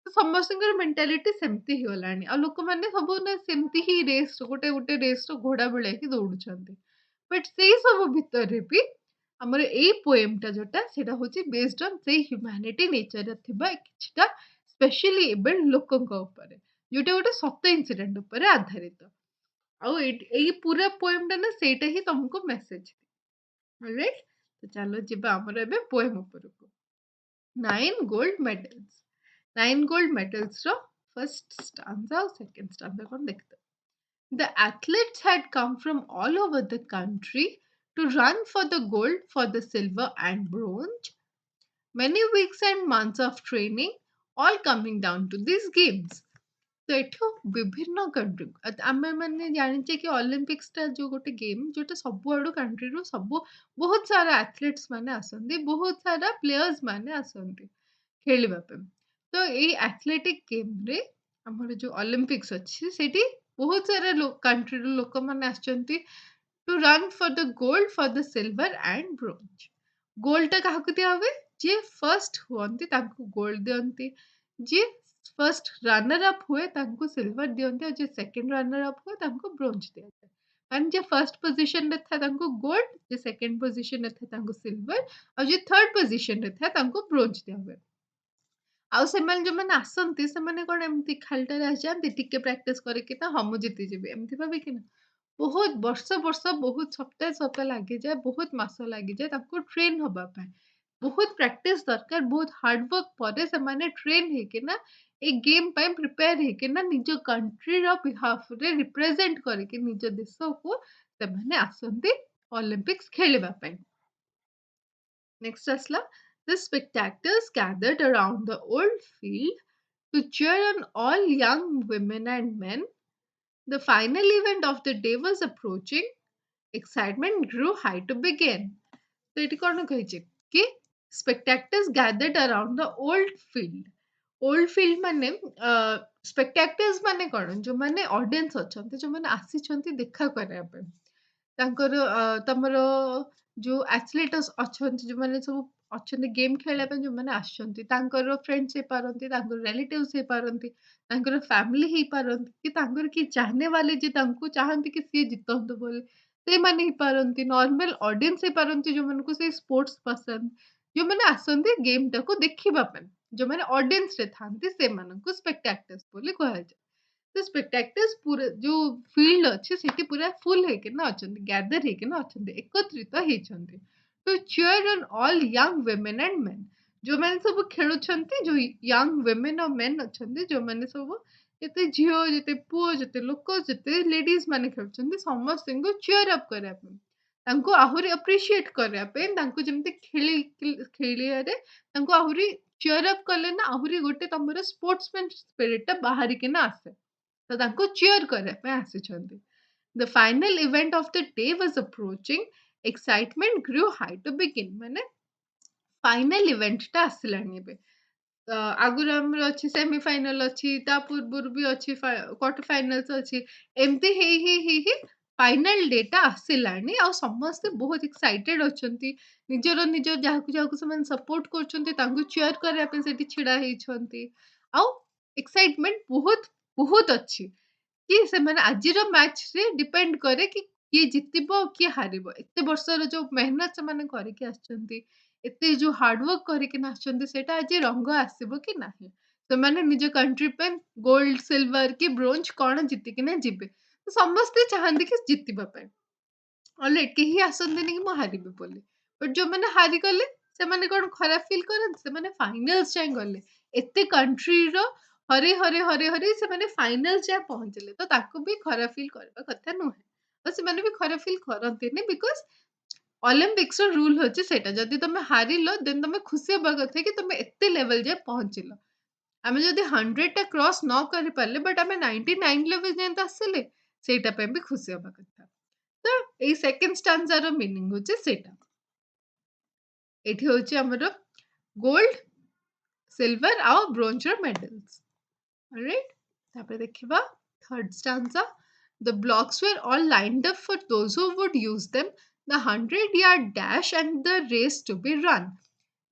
ତ ସମସ୍ତଙ୍କର ମେଣ୍ଟାଲିଟି ସେମିତି ହେଇଗଲାଣି। ଆଉ ଲୋକମାନେ ସବୁ ନା ସେମିତି ହିଁ ଗୋଟେ ରେସ୍‌ର ଘୋଡା ଭଳିଆ ହିଁ ଦୌଡୁଛନ୍ତି। ବଟ୍ ସେଇ ସବୁ ଭିତରେ ବି ଆମର ଏଇ ପୋଏମଟା ଯୋଉଟା ସେଇଟା ହଉଛି ବେସ୍ଡ ଅନ୍ ସେଇ ହ୍ୟୁମାନିଟି ନେଚରରେ ଥିବା କିଛିଟା ସ୍ପେଶାଲି ଏବେଲ୍ଟ ଲୋକଙ୍କ ଉପରେ। ଯୋଉଟା ଗୋଟେ ସତ ଇନସିଡେଣ୍ଟ ଉପରେ ଆଧାରିତ। ଆଉ ଏଇ ପୁରା ପୋଏମଟା ନା ସେଇଟା ହିଁ ତମକୁ ମେସେଜ। ଅଲରାଇଟ୍? ତ ଚାଲ ଯିବା ଆମର ଏବେ ପୋଏମ ଉପରକୁ। 9 gold medals. 9 gold ମେଡାଲ୍ସର first Strandja ଆଉ ସେକେଣ୍ଡ ଷ୍ଟାନ୍ଜା କଣ ଦେଖିଦବା। The athletes had come from all over the country to run for the gold, for the silver, and bronze. Many weeks and months of training, all coming down to these games. ତ ଏଠୁ ବିଭିନ୍ନ country ଆମେ ମାନେ ଜାଣିଛେ କି ଅଲିମ୍ପିକ୍ସଟା ଯୋଉ ଗୋଟେ game ଯୋଉଟା ସବୁଆଡୁ କଣ୍ଟ୍ରିରୁ ବହୁତ ସାରା ଆଥଲେଟ୍ସ ମାନେ ଆସନ୍ତି, ବହୁତ ସାରା ପ୍ଲେୟର୍ସ ମାନେ ଆସନ୍ତି ଖେଳିବା ପାଇଁ। ତ ଏଇ ଆଥଲେଟିକ୍ ଗେମ୍‌ରେ ଆମର ଯୋଉ ଅଲିମ୍ପିକ୍ସ ଅଛି ସେଇଠି ବହୁତ ସାରା କଣ୍ଟ୍ରିରୁ ଲୋକମାନେ ଆସିଛନ୍ତି to run for the gold, for the silver and bronze. ଗୋଲ୍ଡଟା କାହାକୁ ଦିଆ ହୁଏ? ଯିଏ ଫର୍ଷ୍ଟ ହୁଅନ୍ତି ତାଙ୍କୁ ଗୋଲ୍ଡ ଦିଅନ୍ତି। ଯିଏ ଫର୍ଷ୍ଟ ରନର୍ ଅପ୍ ହୁଏ ତାଙ୍କୁ ସିଲଭର ଦିଅନ୍ତି ଆଉ ଯିଏ ସେକେଣ୍ଡ ରନର୍ ଅପ୍ ହୁଏ ତାଙ୍କୁ ବ୍ରୋଞ୍ଜ ଦିଆଯାଏ। ମାନେ ଯିଏ ଫର୍ଷ୍ଟ ପୋଜିସନରେ ଥାଏ ତାଙ୍କୁ ଗୋଲ୍ଡ, ଯିଏ ସେକେଣ୍ଡ ପୋଜିସନରେ ଥାଏ ତାଙ୍କୁ ସିଲଭର, ଆଉ ଯିଏ ଥର୍ଡ ପୋଜିସନରେ ଥାଏ ତାଙ୍କୁ ବ୍ରୋଞ୍ଜ ଦିଆ ହୁଏ। ଆଉ ସେମାନେ ଯୋଉମାନେ ଆସନ୍ତି ସେମାନେ କଣ ଏମିତି ଖାଲିଟାରେ ଆସିଯାଆନ୍ତି ଟିକେ ପ୍ରାକ୍ଟିସ କରିକି ନା ହଁ ମୁଁ ଜିତିଯିବି ଏମିତି ଭାବିକି ନା। ବହୁତ ବର୍ଷ, ବହୁତ ସପ୍ତାହ ଲାଗିଯାଏ, ବହୁତ ମାସ ଲାଗିଯାଏ ତାଙ୍କୁ ଟ୍ରେନ୍ ହବା ପାଇଁ। ବହୁତ ପ୍ରାକ୍ଟିସ ଦରକାର, ବହୁତ ହାର୍ଡ ୱାର୍କ ପରେ ସେମାନେ ଟ୍ରେନ୍ ହେଇକିନା ଏଇ ଗେମ୍ ପାଇଁ ପ୍ରିପେୟାର ହେଇକିନା ନିଜ କଣ୍ଟ୍ରିର ବିହାଫରେ ରିପ୍ରେଜେଣ୍ଟ କରିକି ନିଜ ଦେଶକୁ ସେମାନେ ଆସନ୍ତି ଅଲିମ୍ପିକ୍ସ ଖେଳିବା ପାଇଁ। ନେକ୍ସଟ ଆସିଲା The spectators gathered around the old field to cheer on all young women and men. The final event of the day was approaching. Excitement grew high to begin. ତ ଏଠି କଣ କହିଛି କି spectators gathered around the old field. Old field ମାନେ ସ୍ପେକ୍ଟାକ୍ଟର୍ସ ମାନେ କଣ? ଯୋଉମାନେ audience ଅଛନ୍ତି, ଯୋଉମାନେ ଆସିଛନ୍ତି ଦେଖା କରିବା ପାଇଁ। ତାଙ୍କର ତମର ଯୋଉ ଆଥଲେଟ୍ସ ଅଛନ୍ତି, ଯୋଉମାନେ ସବୁ ଅଛନ୍ତି ଗେମ୍ ଖେଳିବା ପାଇଁ ଯୋଉମାନେ ଆସିଛନ୍ତି, ତାଙ୍କର ଫ୍ରେଣ୍ଡସ୍ ହେଇପାରନ୍ତି, ତାଙ୍କର ରିଲେଟିଭ୍ସ ହେଇପାରନ୍ତି, ତାଙ୍କର ଫ୍ୟାମିଲି ହେଇପାରନ୍ତି, କି ତାଙ୍କର କିଏ ଚାହନେ ବାଲେ ଯିଏ ତାଙ୍କୁ ଚାହାନ୍ତି କି ସିଏ ଜିତନ୍ତୁ ବୋଲି, ସେଇମାନେ ହେଇପାରନ୍ତି, ନର୍ମାଲ ଅଡିଏନ୍ସ ହେଇପାରନ୍ତି ଯୋଉମାନଙ୍କୁ ସେଇ ସ୍ପୋର୍ଟସ ପସନ୍ଦ, ଯୋଉମାନେ ଆସନ୍ତି ଗେମ୍‌ଟାକୁ ଦେଖିବା ପାଇଁ। ଯୋଉମାନେ ଅଡିଏନ୍ସରେ ଥାଆନ୍ତି ସେମାନଙ୍କୁ ସ୍ପେକ୍ଟାକ୍ଟର୍ସ ବୋଲି କୁହାଯାଏ। ତ ସ୍ପେକ୍ଟାକ୍ଟର୍ସ ପୁରା ଯୋଉ ଫିଲ୍ଡ ଅଛି ସେଠି ପୁରା ଫୁଲ୍ ହେଇକିନା ଅଛନ୍ତି, ଗ୍ୟାଦର ହେଇକିନା ଅଛନ୍ତି, ଏକତ୍ରିତ ହେଇଛନ୍ତି। To cheer on all young women and men. ଯୋଉମାନେ ସବୁ ଖେଳୁଛନ୍ତି, ଯୋଉ ୟଙ୍ଗ ୱିମେନ୍ ଆଉ ମେନ୍ ଅଛନ୍ତି, ଯୋଉମାନେ ସବୁ ଯେତେ ଝିଅ, ଯେତେ ପୁଅ, ଯେତେ ଲୋକ, ଯେତେ ଲେଡିଜ୍ ମାନେ ଖେଳୁଛନ୍ତି ସମସ୍ତଙ୍କୁ ଚିୟର୍ ଅପ୍ କରିବା ପାଇଁ। ତାଙ୍କୁ ଆହୁରି ଆପ୍ରିସିଏଟ୍ କରିବା ପାଇଁ, ତାଙ୍କୁ ଯେମିତି ଖେଳିବାରେ ତାଙ୍କୁ ଆହୁରି ଚିୟର୍ ଅପ୍ କଲେ ନା ଆହୁରି ଗୋଟେ ତମର ସ୍ପୋର୍ଟସମ୍ୟାନ ସ୍ପିରିଟଟା ବାହାରିକିନା ଆସେ। ତ ତାଙ୍କୁ ଚିୟର କରିବା ପାଇଁ ଆସିଛନ୍ତି। The final event of the day was approaching. Excitement grew high to begin. ମାନେ ଫାଇନାଲ ଇଭେଣ୍ଟଟା ଆସିଲାଣି ଏବେ। ଆଗରୁ ଆମର ଅଛି ସେମିଫାଇନାଲ ଅଛି, ତା ପୂର୍ବରୁ ବି ଅଛି କ୍ୱାର୍ଟର ଫାଇନାଲ୍ସ ଅଛି। ଏମିତି ହେଇ ଫାଇନାଲ ଡେଟା ଆସିଲାଣି ଆଉ ସମସ୍ତେ ବହୁତ ଏକ୍ସାଇଟେଡ ଅଛନ୍ତି। ନିଜ ଯାହାକୁ ସେମାନେ ସପୋର୍ଟ କରୁଛନ୍ତି ତାଙ୍କୁ ଚିୟର କରିବା ପାଇଁ ସେଠି ଛିଡା ହେଇଛନ୍ତି। ଆଉ ଏକ୍ସାଇଟମେଣ୍ଟ ବହୁତ ଅଛି। କି ସେମାନେ ଆଜିର ମ୍ୟାଚରେ ଡିପେଣ୍ଡ କରେ କି କିଏ ଜିତିବ ଆଉ କିଏ ହାରିବ। ଏତେ ବର୍ଷର ଯୋଉ ମେହନତ ସେମାନେ କରିକି ଆସିଛନ୍ତି, ଏତେ ଯୋଉ ହାର୍ଡୱାର୍କ କରିକିନା ଆସିଛନ୍ତି ସେଇଟା ଆଜି ରଙ୍ଗ ଆସିବ କି ନାହିଁ। ସେମାନେ ନିଜ କଣ୍ଟ୍ରି ପାଇଁ ଗୋଲ୍ଡ, ସିଲଭର କି ବ୍ରୋଞ୍ଜ କଣ ଜିତିକିନା ଯିବେ। ତ ସମସ୍ତେ ଚାହାନ୍ତି କି ଜିତିବା ପାଇଁ। ଅଲରାଇଟ୍ କେହି ଆସନ୍ତିନି କି ମୁଁ ହାରିବି ବୋଲି। ବଟ୍ ଯୋଉମାନେ ହାରିଗଲେ ସେମାନେ କଣ ଖରାପ ଫିଲ୍ କରନ୍ତି? ସେମାନେ ଫାଇନାଲ୍ସ ଯାଏଁ ଗଲେ। ଏତେ କଣ୍ଟ୍ରିର ହରେଇ ସେମାନେ ଫାଇନାଲ ଯାଏଁ ପହଞ୍ଚିଲେ। ତ ତାଙ୍କୁ ବି ଖରାପ ଫିଲ୍ କରିବା କଥା ନୁହେଁ। ତ ସେମାନେ ବି ଖରାପ ଫିଲ୍ କରନ୍ତିନି ବିକଜ୍ ଅଲିମ୍ପିକ୍ସର ରୁଲ୍ ହଉଛି ସେଇଟା। ଯଦି ତମେ ହାରିଲ ଦେନ୍ ତମେ ଖୁସି ହବା କଥା କି ତମେ ଏତେ ଲେଭେଲ ଯାଏଁ ପହଞ୍ଚିଲ। ଆମେ ଯଦି 100ଟା କ୍ରସ୍ ନ କରିପାରିଲେ ବଟ୍ ଆମେ 99 ଲେଭେଲ ଯାଏଁ ତ ଆସିଲେ, ସେଇଟା ପାଇଁ ବି ଖୁସି ହବା କଥା। ତ ଏଇ ସେକେଣ୍ଡ ଷ୍ଟାଞ୍ଜାର ମିନିଂ ହଉଛି ସେଇଟା। ଏଠି ହଉଛି ଆମର ଗୋଲ୍ଡ, ସିଲଭର ଆଉ ବ୍ରୋଞ୍ଜର ମେଡାଲ୍ସ। ଅଲରାଇଟ୍? ତାପରେ ଦେଖିବା third Strandja. The blocks were all lined up for those who would use them, the 100-yard dash and the race to be run.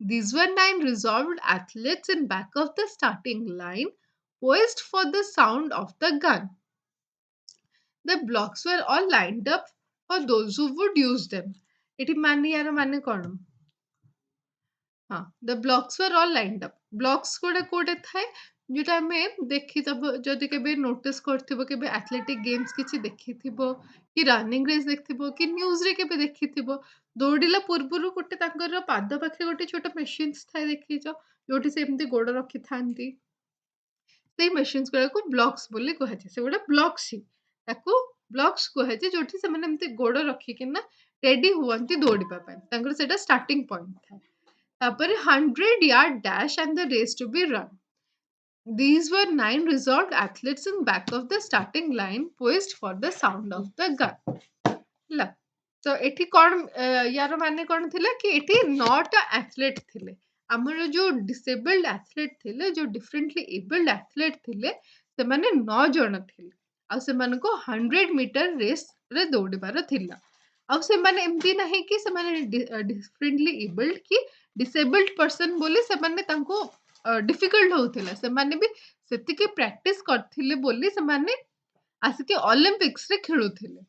These were 9 resolved athletes in back of the starting line, poised for the sound of the gun. The blocks were all lined up for those who would use them. ଏଠି ମାନେ ୟାର ମାନେ କଣ? ହଁ, the blocks were all lined up. Blocks ଗୁଡା କୋଉଟା ଥାଏ? ଯୋଉଟା ଆମେ ଦେଖିଥିବ, ଯଦି କେବେ ନୋଟିସ୍ କରିଥିବ, କେବେ ଆଥଲେଟିକ୍ ଗେମ୍ସ କିଛି ଦେଖିଥିବ କି ରନିଂ ରେସ୍ ଦେଖିଥିବ କି ନ୍ୟୁଜରେ କେବେ ଦେଖିଥିବ, ଦୌଡ଼ିଲା ପୂର୍ବରୁ ଗୋଟେ ତାଙ୍କର ପାଦ ପାଖରେ ଗୋଟେ ଛୋଟ ମେସିନ୍ସ ଥାଏ ଦେଖିଛ, ଯୋଉଠି ସେ ଏମିତି ଗୋଡ ରଖିଥାନ୍ତି। ସେଇ ମେସିନ୍ସ ଗୁଡାକୁ ବ୍ଲକ୍ସ ବୋଲି କୁହାଯାଏ। ସେଗୁଡା ବ୍ଲକ୍ସ ହିଁ। ତାକୁ ବ୍ଲକ୍ସ କୁହାଯାଏ ଯୋଉଠି ସେମାନେ ଏମିତି ଗୋଡ ରଖିକିନା ରେଡି ହୁଅନ୍ତି ଦୌଡ଼ିବା ପାଇଁ। ତାଙ୍କର ସେଇଟା ଷ୍ଟାର୍ଟିଂ ପଏଣ୍ଟ ଥାଏ। ତାପରେ 100-yard dash and the race to be run. These were 9 resolved athletes in back of the starting line, poised for the sound of the gun. ହେଲା, ତ ଏଠି କଣ ୟାର ମାନେ କଣ ଥିଲା କି ଏଠି 9ଟା ଆଥଲେଟ୍ ଥିଲେ। ଆମର ଯୋଉ ଡିସେବଲ୍ଡ ଆଥଲେଟ୍ ଥିଲେ, ଯୋଉ ଡିଫରେଣ୍ଟଲି ଏବଲ୍ଡ ଆଥଲେଟ୍ ଥିଲେ, ସେମାନେ 9 ଜଣ ଥିଲେ। ଆଉ ସେମାନଙ୍କୁ 100 ମିଟର ରେସ୍‌ରେ ଦୌଡ଼ିବାର ଥିଲା। ଆଉ ସେମାନେ ଏମିତି ନାହିଁ କି ସେମାନେ ଡିଫରେଣ୍ଟଲି ଏବଲ୍ଡ କି ଡିସେବଲ୍ଡ ପର୍ସନ ବୋଲି ସେମାନେ ତାଙ୍କୁ ଡିଫିକଲ୍ଟ ହଉଥିଲା। ସେମାନେ ବି ସେତିକି ପ୍ରାକ୍ଟିସ କରିଥିଲେ ବୋଲି ସେମାନେ ଆସିକି ଅଲିମ୍ପିକ୍ସରେ ଖେଳୁଥିଲେ।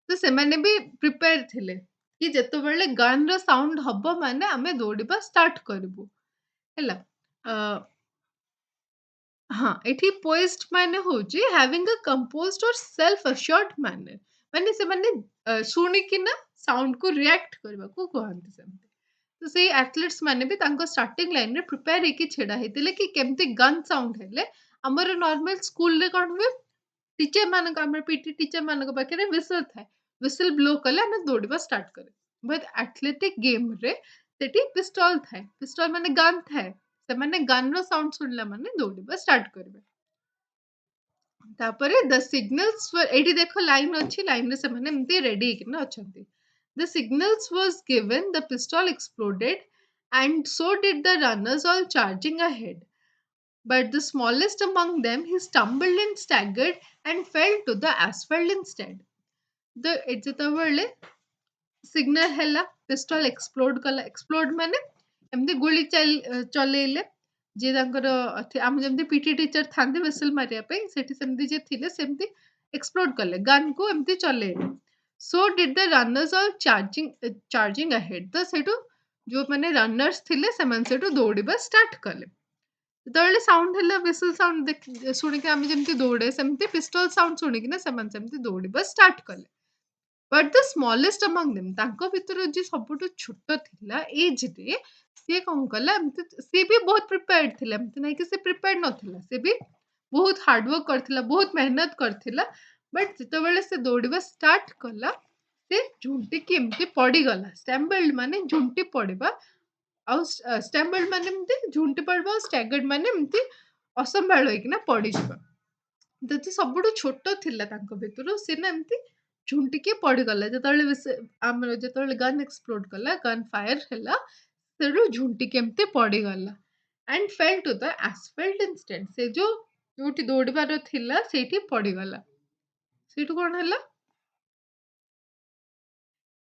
ତ ସେମାନେ ବି ପ୍ରିପେୟାର ଥିଲେ କି ଯେତେବେଳେ ଗନ୍‌ର ସାଉଣ୍ଡ ହବ ମାନେ ଆମେ ଦୌଡ଼ିବା ଷ୍ଟାର୍ଟ କରିବୁ। ହେଲା। ଅ ହଁ, ଏଠି ପୋଏଜ୍ଡ ମାନେ ହଉଛି ହାଭିଂ ଅ କମ୍ପୋଜ୍ଡ ଅର୍ ସେଲ୍ଫ ଆସ୍ୟୁର୍ଡ ମ୍ୟାନର। ମାନେ ସେମାନେ ଶୁଣିକିନା ସାଉଣ୍ଡକୁ ରିଆକ୍ଟ କରିବାକୁ କୁହନ୍ତି ସେମିତି। ତ ସେଇ ଆଥଲେଟ୍ସ ମାନେ ବି ତାଙ୍କ ଷ୍ଟାର୍ଟିଂ ଲାଇନରେ ପ୍ରିପେୟାର ହେଇକି ଛିଡା ହେଇଥିଲେ କି କେମିତି ଗନ୍ ସାଉଣ୍ଡ ହେଲେ ଆମର ନର୍ମାଲ ସ୍କୁଲରେ କଣ ହୁଏ, ଟିଚର ମାନଙ୍କ ଆମର ପିଟି ଟିଚର ମାନଙ୍କ ପାଖରେ ହ୍ୱିସଲ୍ ଥାଏ। ହ୍ୱିସଲ୍ ବ୍ଲୋ କଲେ ଆମେ ଦୌଡ଼ିବା ଷ୍ଟାର୍ଟ କରେ। ବଟ୍ ଆଥଲେଟିକ୍ ଗେମ୍‌ରେ ସେଠି ପିଷ୍ଟଲ ଥାଏ। ପିଷ୍ଟଲ ମାନେ ଗନ୍ ଥାଏ। ସେମାନେ ଗନ୍‌ର ସାଉଣ୍ଡ ଶୁଣିଲା ମାନେ ଦୌଡ଼ିବା ଷ୍ଟାର୍ଟ କରିବେ। ତାପରେ ଦ ସିଗ୍ନାଲ୍ସ ୱର, ଏଇଠି ଦେଖ ଲାଇନ୍ ଅଛି, ଲାଇନରେ ସେମାନେ ଏମିତି ରେଡି ହେଇକିନା ଅଛନ୍ତି। The signals was given, the pistol exploded, and so did the runners all charging ahead. But the smallest among them, he stumbled and staggered and fell to the asphalt instead. ଯେତେବେଳେ signal ହେଲା, pistol ଏକ୍ସପ୍ଲୋଡ କଲା। ଏକ୍ସପ୍ଲୋଡ ମାନେ ଏମିତି ଗୁଳି ଚଲେଇଲେ। ଯିଏ ତାଙ୍କର ଆମ ଯେମିତି ପିଟି ଟିଚର ଥାନ୍ତି ହ୍ୱିସଲ୍ ମାରିବା ପାଇଁ, ସେଠି ସେମିତି ଯିଏ ଥିଲେ ସେମିତି ଏକ୍ସପ୍ଲୋଡ କଲେ, ଗନ୍‌କୁ ଏମିତି ଚଲେଇଲେ। So did the runners all charging ahead. ତ ସେଇଠୁ ଯୋଉମାନେ ରନର୍ସ ଥିଲେ ସେମାନେ ସେଇଠୁ ଦୌଡ଼ିବା ଷ୍ଟାର୍ଟ କଲେ। ଯେତେବେଳେ ସାଉଣ୍ଡ ହେଲା, ହ୍ୱିସଲ୍ ସାଉଣ୍ଡ ଶୁଣିକି ଆମେ ଯେମିତି ଦୌଡ଼େ, ସେମିତି ପିଷ୍ଟଲ ସାଉଣ୍ଡ ଶୁଣିକିନା ସେମାନେ ସେମିତି ଦୌଡ଼ିବା ଷ୍ଟାର୍ଟ କଲେ। ବଟ୍ ଦ ସ୍ମଲେଷ୍ଟ ଆମong ଦେମ୍, ତାଙ୍କ ଭିତରୁ ଯିଏ ସବୁଠୁ ଛୋଟ ଥିଲା ଏଜ୍‌ରେ, ସିଏ କଣ କଲା, ଏମିତି ସିଏ ବି ବହୁତ ପ୍ରିପେୟାର୍ଡ ଥିଲା। ଏମିତି ନାହିଁ କି ସେ ପ୍ରିପେୟାର୍ଡ ନଥିଲା। ସେ ବି ବହୁତ ହାର୍ଡୱାର୍କ କରିଥିଲା, ବହୁତ ମେହନତ କରିଥିଲା। ବଟ୍ ଯେତେବେଳେ ସେ ଦୌଡ଼ିବା ଷ୍ଟାର୍ଟ କଲା, ସେ ଝୁଣ୍ଟିକି ଏମିତି ପଡ଼ିଗଲା। ଷ୍ଟମ୍ବଲ୍ଡ ମାନେ ଝୁଣ୍ଟି ପଡ଼ିବା, ଆଉ ଷ୍ଟମ୍ବଲ୍ଡ ମାନେ ଏମିତି ଝୁଣ୍ଟି ପଡ଼ିବା, ଆଉ ଷ୍ଟାଗର୍ଡ ମାନେ ଏମିତି ଅସମ୍ଭାଳ ହେଇକିନା ପଡ଼ିଯିବା। ଯଦି ସବୁଠୁ ଛୋଟ ଥିଲା ତାଙ୍କ ଭିତରୁ, ସେ ନା ଏମିତି ଝୁଣ୍ଟିକି ପଡ଼ିଗଲା। ଯେତେବେଳେ ଗନ୍ ଏକ୍ସପ୍ଲୋଡ କଲା, ଗନ୍ ଫାୟାର ହେଲା, ସେଠୁ ଝୁଣ୍ଟିକି ଏମିତି ପଡ଼ିଗଲା। and fell to the asphalt instead। ସେ ଯୋଉଠି ଦୌଡ଼ିବାର ଥିଲା ସେଇଠି ପଡ଼ିଗଲା। ସେଇଠୁ କଣ ହେଲା?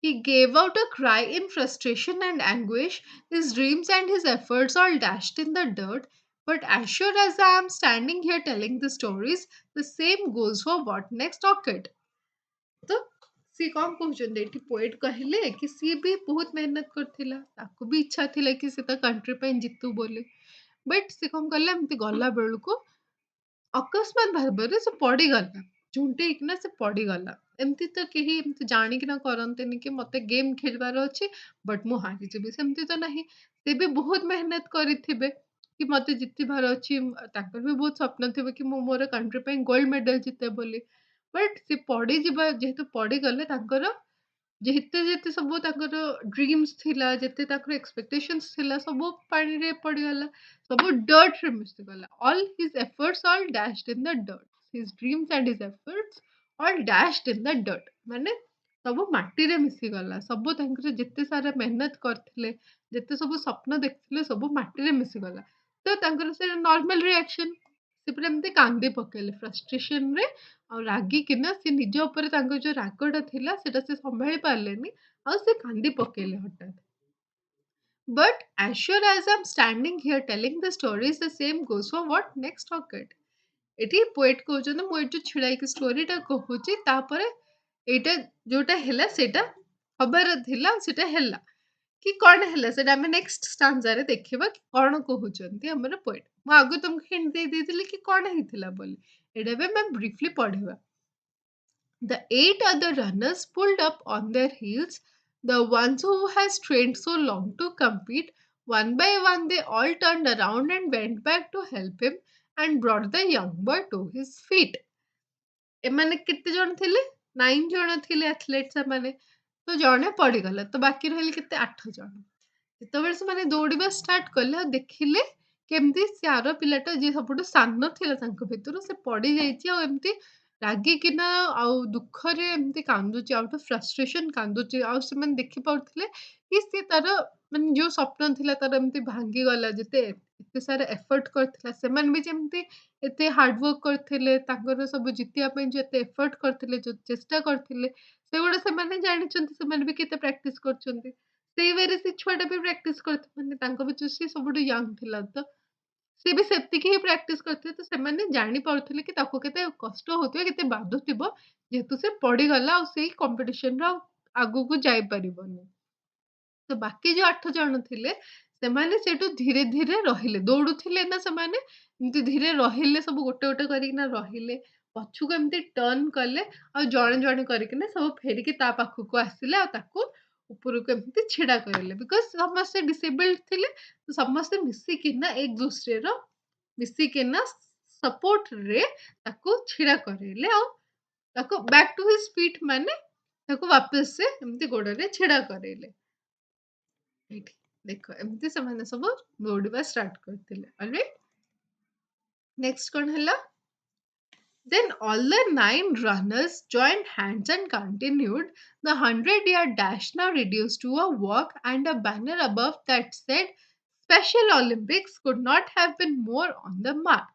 He gave out a cry in frustration and anguish. His dreams and his efforts all dashed in the dirt. But as sure as I am standing here telling the stories, the same goes for what next occurred। ତ ସିଏ କଣ କହୁଛନ୍ତି ଏଠି poet କହିଲେ କି ସିଏ ବି ବହୁତ ମେହନତ କରିଥିଲା, ତାକୁ ବି ଇଚ୍ଛା ଥିଲା କି ସେ ତା କଣ୍ଟ୍ରି ପାଇଁ ଜିତୁ ବୋଲି, ବଟ୍ ସେ କଣ କଲା ଏମିତି ଗଲା ବେଳକୁ ଅକସ୍ମାତ ଭାବରେ ସେ ପଡ଼ିଗଲା, ଝୁଣ୍ଟେଇକିନା ସେ ପଡ଼ିଗଲା। ଏମିତି ତ କେହି ଏମିତି ଜାଣିକିନା କରନ୍ତିନି କି ମତେ ଗେମ୍ ଖେଳିବାର ଅଛି ବଟ୍ ମୁଁ ହାରିଯିବି, ସେମିତି ତ ନାହିଁ। ସେ ବି ବହୁତ ମେହନତ କରିଥିବେ କି ମତେ ଜିତିବାର ଅଛି, ତାଙ୍କର ବି ବହୁତ ସ୍ୱପ୍ନ ଥିବ କି ମୁଁ ମୋର କଣ୍ଟ୍ରି ପାଇଁ ଗୋଲ୍ଡ ମେଡାଲ ଜିତେ ବୋଲି। ବଟ୍ ସେ ପଡ଼ିଯିବା ଯେହେତୁ ପଡ଼ିଗଲେ ତାଙ୍କର ଯେତେ ଯେତେ ସବୁ ତାଙ୍କର ଡ୍ରିମ୍ସ ଥିଲା, ଯେତେ ତାଙ୍କର ଏକ୍ସପେକ୍ଟେସନ୍ସ ଥିଲା ସବୁ ପାଣିରେ ପଡ଼ିଗଲା, ସବୁ ଡର୍ଟରେ ମିଶିଗଲା। All his efforts all dashed in the dirt. His dreams and his efforts all dashed in the dirt. ମାନେ ସବୁ ମାଟିରେ ମିଶିଗଲା। ସବୁ ତାଙ୍କର ଯେତେ ସାରା ମେହନତ କରିଥିଲେ, ଯେତେ ସବୁ ସ୍ୱପ୍ନ ଦେଖିଥିଲେ ସବୁ ମାଟିରେ ମିଶିଗଲା। ତ ତାଙ୍କର ସେଇଟା ନର୍ମାଲ ରିଆକ୍ସନ୍। ସେ ପୁରା ଏମିତି କାନ୍ଦି ପକେଇଲେ ଫ୍ରଷ୍ଟ୍ରେସନରେ ଆଉ ରାଗିକିନା। ସେ ନିଜ ଉପରେ ତାଙ୍କର ଯୋଉ ରାଗଟା ଥିଲା ସେଟା ସେ ସମ୍ଭାଳି ପାରିଲେନି ଆଉ ସେ କାନ୍ଦି ପକେଇଲେ ହଠାତ୍। But as sure as I'm standing here telling the stories, the same goes for what next occurred। ଏଠି ପୋଏଟ କହୁଛନ୍ତି ମୁଁ ଏଠି ଛିଡ଼ା ହେଇକି ଷ୍ଟୋରିଟା କହୁଛି, ତାପରେ ଏଇଟା ଯୋଉଟା ହେଲା ସେଇଟା ହବାର ଥିଲା ସେଟା ହେଲା। କି କଣ ହେଲା ସେଟା ଆମେ ନେକ୍ସଟ ଷ୍ଟାଞ୍ଜାରେ ଦେଖିବା କି କଣ କହୁଛନ୍ତି ଆମର ପୋଏଟ। ମୁଁ ଆଗରୁ ତମକୁ ହିଣ୍ଟ ଦେଇ ଦେଇଥିଲି କି କଣ ହେଇଥିଲା ବୋଲି, ଏଇଟା ବି ଆମେ ବ୍ରିଫଲି ପଢିବା। The 8 other runners pulled up on their heels, the ones who has trained so long to compete. One by one, they all turned around and went back to help him and brought the young boy to his feet। ଏମାନେ କେତେ ଜଣ ଥିଲେ? 9 ଜଣ ଥିଲେ athlete ସେମାନେ। ତ ଜଣେ ପଡ଼ିଗଲା, ତ ବାକି ରହିଲେ କେତେ? 8 ଜଣ। ଯେତେବେଳେ ସେମାନେ ଦୌଡ଼ିବା ଷ୍ଟାର୍ଟ କଲେ ଆଉ ଦେଖିଲେ କେମିତି ସେ ଆର ପିଲାଟା ଯିଏ ସବୁଠୁ ସାନ ଥିଲା ତାଙ୍କ ଭିତରୁ ସେ ପଡ଼ିଯାଇଛି ଆଉ ଏମିତି ରାଗିକିନା ଆଉ ଦୁଃଖରେ ଏମିତି କାନ୍ଦୁଛି, ଆଉଟ୍ ଅଫ୍ ଫ୍ରଷ୍ଟ୍ରେସନ କାନ୍ଦୁଛି। ଆଉ ସେମାନେ ଦେଖିପାରୁଥିଲେ କି ସେ ତାର ମାନେ ଯୋଉ ସ୍ୱପ୍ନ ଥିଲା ତାର ଏମିତି ଭାଙ୍ଗିଗଲା। ଯେତେ ଏତେ ସାରା ଏଫର୍ଟ କରିଥିଲା, ସେମାନେ ବି ଯେମିତି ଏତେ ହାର୍ଡୱାର୍କ କରିଥିଲେ, ତାଙ୍କର ସବୁ ଜିତିବା ପାଇଁ ଯୋଉ ଏତେ ଏଫର୍ଟ କରିଥିଲେ, ଯୋଉ ଚେଷ୍ଟା କରିଥିଲେ, ସେଗୁଡ଼ା ସେମାନେ ଜାଣିଛନ୍ତି। ସେମାନେ ବି କେତେ ପ୍ରାକ୍ଟିସ କରିଛନ୍ତି। ସେଇ ୱେରେ ସେ ଛୁଆଟା ବି ପ୍ରାକ୍ଟିସ କରିଥିବ, ମାନେ ତାଙ୍କ ଭିତରୁ ସେ ସବୁଠୁ ୟଙ୍ଗ ଥିଲା ତ ସେ ବି ସେତିକି ହିଁ ପ୍ରାକ୍ଟିସ କରିଥିଲେ। ତ ସେମାନେ ଜାଣିପାରୁଥିଲେ କି ତାକୁ କେତେ କଷ୍ଟ ହଉଥିବ, କେତେ ବାଧୁଥିବ, ଯେହେତୁ ସେ ପଡ଼ିଗଲା ଆଉ ସେଇ କମ୍ପିଟିସନରେ ଆଉ ଆଗକୁ ଯାଇପାରିବନି। ତ ବାକି ଯୋଉ 8 ଜଣ ଥିଲେ ସେମାନେ ସେଇଠୁ ଧୀରେ ଧୀରେ ରହିଲେ। ଦୌଡୁଥିଲେ ନା ସେମାନେ, ଏମିତି ଧୀରେ ରହିଲେ, ସବୁ ଗୋଟେ ଗୋଟେ କରିକିନା ରହିଲେ। ପଛକୁ ଏମିତି ଟର୍ନ କଲେ ଆଉ ଜଣେ ଜଣେ କରିକିନା ସବୁ ଫେରିକି ତା ପାଖକୁ ଆସିଲେ ଆଉ ତାକୁ ଉପରକୁ ଏମିତି ଛିଡା କରିଲେ। ବିକଜ ସମସ୍ତେ ଡିସେବଲ୍ଡ ଥିଲେ, ତ ସମସ୍ତେ ମିଶିକିନା ଏକ ଦୁସରେର ମିଶିକିନା ସପୋର୍ଟରେ ତାକୁ ଛିଡା କରେଇଲେ ଆଉ ତାକୁ ବ୍ୟାକ୍ ଟୁ ହିଜ୍ ଫିଟ୍, ମାନେ ତାକୁ वापस से ଏମିତି ଗୋଡରେ ଛିଡା କରେଇଲେ। ଏଇଠି ଦେଖ ଏମିତି ସେମାନେ ସବୁ ଦୌଡ଼ିବା ଷ୍ଟାର୍ଟ କରିଥିଲେ। ଅଲରାଇଟ୍, ନେକ୍ସଟ କଣ ହେଲା? Then all the 9 runners joined hands and continued. The 100-yard dash now reduced to a walk, and a banner above that said, Special Olympics could not have been more on the mark।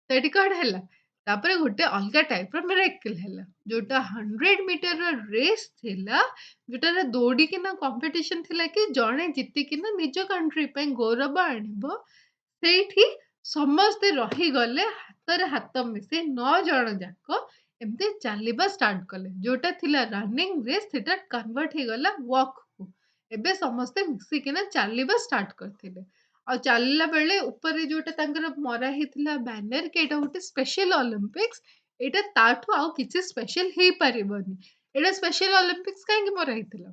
ସେଠି କଣ ହେଲା? ତାପରେ ଗୋଟେ ଅଲଗା ଟାଇପର miracle ହେଲା। ଯୋଉଟା 100 ମିଟରର race ଥିଲା, ଯୋଉଟାରେ ଦୌଡ଼ିକିନା କମ୍ପିଟିସନ ଥିଲା କି ଜଣେ ଜିତିକିନା ନିଜ କଣ୍ଟ୍ରି ପାଇଁ ଗୌରବ ଆଣିବ, ସେଇଠି ସମସ୍ତେ ରହିଗଲେ ହାତରେ ହାତ ମିଶେଇ 9 ଜଣ ଯାକ ଏମିତି ଚାଲିବା ଷ୍ଟାର୍ଟ କଲେ। ଯୋଉଟା ଥିଲା ରନିଂ ରେସ୍ ସେଟା କନଭର୍ଟ ହେଇଗଲା ୱାକକୁ। ଏବେ ସମସ୍ତେ ମିଶିକିନା ଚାଲିବା ଷ୍ଟାର୍ଟ କରିଥିଲେ। ଆଉ ଚାଲିଲା ବେଳେ ଉପରେ ଯୋଉଟା ତାଙ୍କର ମରା ହେଇଥିଲା ବ୍ୟାନର କି ଏଇଟା ଗୋଟେ ସ୍ପେଶାଲ ଅଲିମ୍ପିକ୍ସ, ଏଇଟା ତାଠୁ ଆଉ କିଛି ସ୍ପେଶାଲ ହେଇପାରିବନି। ଏଇଟା ସ୍ପେଶାଲ ଅଲିମ୍ପିକ୍ସ କାହିଁକି ମରା ହେଇଥିଲା?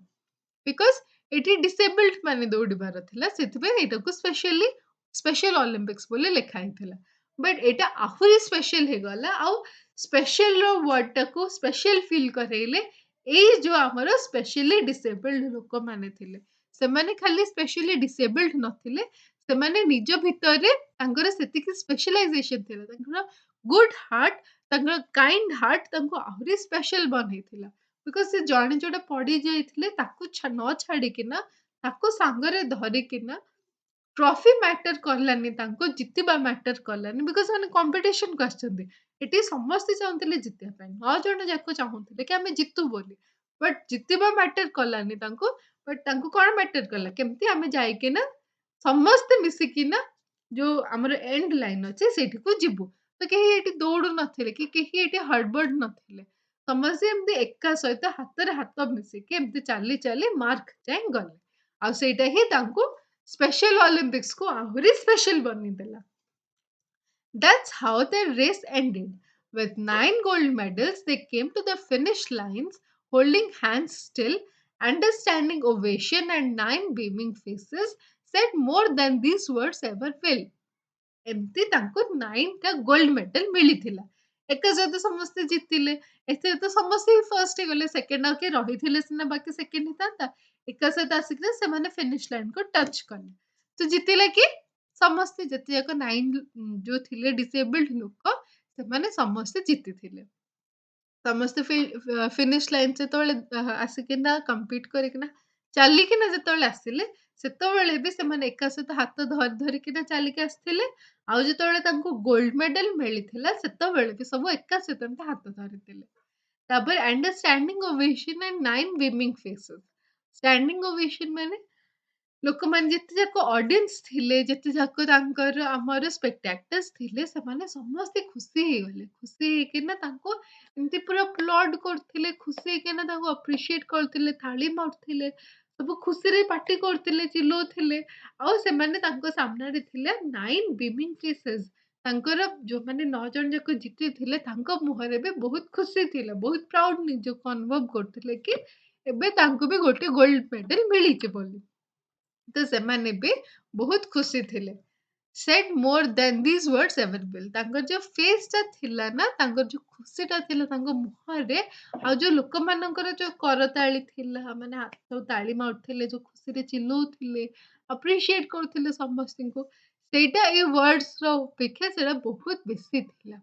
ବିକଜ ଏଠି ଡିସେବଲ୍ଡ ମାନେ ଦୌଡ଼ିବାର ଥିଲା, ସେଥିପାଇଁ ଏଇଟାକୁ ସ୍ପେଶାଲ ଅଲିମ୍ପିକ୍ସ ବୋଲି ଲେଖା ହେଇଥିଲା। ବଟ୍ ଏଇଟା ଆହୁରି ସ୍ପେଶାଲ ହେଇଗଲା ଆଉ ସ୍ପେଶାଲର ୱାର୍ଡଟାକୁ ସ୍ପେଶାଲ ଫିଲ୍ କରେଇଲେ ଏଇ ଯୋଉ ଆମର ସ୍ପେଶାଲି ଡିସେବଲ୍ଡ ଲୋକମାନେ ଥିଲେ। ସେମାନେ ଖାଲି ସ୍ପେଶାଲି ଡିସେବଲ୍ଡ ନଥିଲେ, ସେମାନେ ନିଜ ଭିତରେ ତାଙ୍କର ସେତିକି ସ୍ପେଶାଲାଇଜେସନ ଥିଲା। ତାଙ୍କର ଗୁଡ୍ ହାର୍ଟ, ତାଙ୍କର କାଇଣ୍ଡ ହାର୍ଟ ତାଙ୍କୁ ଆହୁରି ସ୍ପେଶାଲ ବନେଇଥିଲା। ବିକଜ ସେ ଜଣେ ଯୋଉଟା ପଡି ଯାଇଥିଲେ ତାକୁ ନ ଛାଡିକିନା ତାକୁ ସାଙ୍ଗରେ ଧରିକିନା ट्रॉफी मैटर करलानी तांको जितिबा मैटर करलानी बिकॉज़ माने कॉम्पिटिशन को आछंती। एटी समस्ते चाहुंतिले जितिया ପାଇଁ। 9 जण जाको चाहुंतिले कि आमे जितु बोली। बट जितिबा मैटर करलानी तांको बट तांको कोन मैटर करला केमती आमे जाइके ना समस्ते मिसिकी ना जो हमर एंड लाइन अछि सेठी को जिबु। तो केही एटी दौड़ु नथिले कि केही एटी हड़बड़ नथिले। समस्ते एमती एका सहित हातरे हात मिसिकी एमती चाली चाली मार्क जाए गले। आ ସେଇଟା ହିଁ ତାଙ୍କୁ ସ୍ପେଶାଲ ଅଲିମ୍ପିକ୍ସକୁ ଆହୁରି special ବନେଇଦେଲା। That's how the race ended. With 9 gold medals, they came to the finish lines holding hands still, understanding ovation and 9 beaming faces said more than these words ever will. ଏମିତି ତାଙ୍କୁ 9ଟା gold medal ମିଳିଥିଲା। ଏକା ସହିତ ସମସ୍ତେ ଜିତିଲେ। ଏଥିରେ ତ ସମସ୍ତେ ହିଁ ଫର୍ଷ୍ଟ ହେଇଗଲେ। ସେକେଣ୍ଡ ଆଉ କିଏ ରହିଥିଲେ ସିନା ବାକି ସେକେଣ୍ଡ ହେଇଥାନ୍ତା। ଏକା ସହିତ ଆସିକିନା ସେମାନେ ଫିନିଶ ଲାଇନକୁ ଟଚ୍ କଲେ। ତ ଜିତିଲେ କିଏ? ସମସ୍ତେ ଯେତେ ଯାକ 9 ଯୋଉ ଥିଲେ ଡିସେବଲ୍ଡ ଲୋକ ସେମାନେ ସମସ୍ତେ ଜିତିଥିଲେ। ସମସ୍ତେ ଫିନିଶ ଲାଇନ ଯେତେବେଳେ ଆସିକିନା କମ୍ପିଟ୍ କରିକିନା ଚାଲିକିନା ଯେତେବେଳେ ଆସିଲେ ସେତେବେଳେ ବି ସେମାନେ ଏକା ସହିତ ହାତ ଧରି ଧରିକିନା ଚାଲିକି ଆସିଥିଲେ। ଆଉ ଯେତେବେଳେ ତାଙ୍କୁ ଗୋଲ୍ଡ ମେଡାଲ ମିଳିଥିଲା ସେତେବେଳେ ବି ସବୁ ଏକା ସହିତ ଏମିତି ହାତ ଧରିଥିଲେ। ତାପରେ and standing ovation and 9 beaming faces। Standing ovation ମାନେ ଲୋକମାନେ ଯେତେ ଯାକ ଅଡିଏନ୍ସ ଥିଲେ, ଯେତେ ଯାକ ତାଙ୍କର ଆମର ସ୍ପେକ୍ଟାଟର୍ସ ଥିଲେ, ସେମାନେ ସମସ୍ତେ ଖୁସି ହେଇଗଲେ। ଖୁସି ହେଇକିନା ତାଙ୍କୁ ଏମିତି ପୁରା ପ୍ଲଡ୍ କରୁଥିଲେ, ଖୁସି ହେଇକିନା ତାଙ୍କୁ ଆପ୍ରିସିଏଟ୍ କରୁଥିଲେ, ତାଳି ମାରୁଥିଲେ, ସବୁ ଖୁସିରେ ପାର୍ଟି କରୁଥିଲେ, ଚିଲଉଥିଲେ। ଆଉ ସେମାନେ ତାଙ୍କ ସାମ୍ନାରେ ଥିଲେ 9 beaming faces। ତାଙ୍କର ଯୋଉମାନେ 9 ଜଣ ଯାକ ଜିତିଥିଲେ ତାଙ୍କ ମୁହଁରେ ବି ବହୁତ ଖୁସି ଥିଲା, ବହୁତ ପ୍ରାଉଡ ନିଜକୁ ଅନୁଭବ କରୁଥିଲେ କି ଏବେ ତାଙ୍କୁ ବି ଗୋଟେ ଗୋଲ୍ଡ ମେଡାଲ ମିଳିଛି ବୋଲି। ତ ସେମାନେ ବି ବହୁତ ଖୁସି ଥିଲେ। said more than these words ever will। ତାଙ୍କର ଯୋଉ ଫେସ୍‌ଟା ଥିଲା ନା, ତାଙ୍କର ଯୋଉ ଖୁସିଟା ଥିଲା ତାଙ୍କ ମୁହଁରେ, ଆଉ ଯୋଉ ଲୋକମାନଙ୍କର ଯୋଉ କରତାଳି ଥିଲା, ମାନେ ହାତ ତାଳି ମାରୁଥିଲେ, ଯୋଉ ଖୁସିରେ ଚିଲଉଥିଲେ, ଆପ୍ରିସିଏଟ୍ କରୁଥିଲେ ସମସ୍ତିଙ୍କୁ, ସେଇଟା ଏଇ ୱାର୍ଡସର ଅପେକ୍ଷା ସେଇଟା ବହୁତ ବେଶୀ ଥିଲା।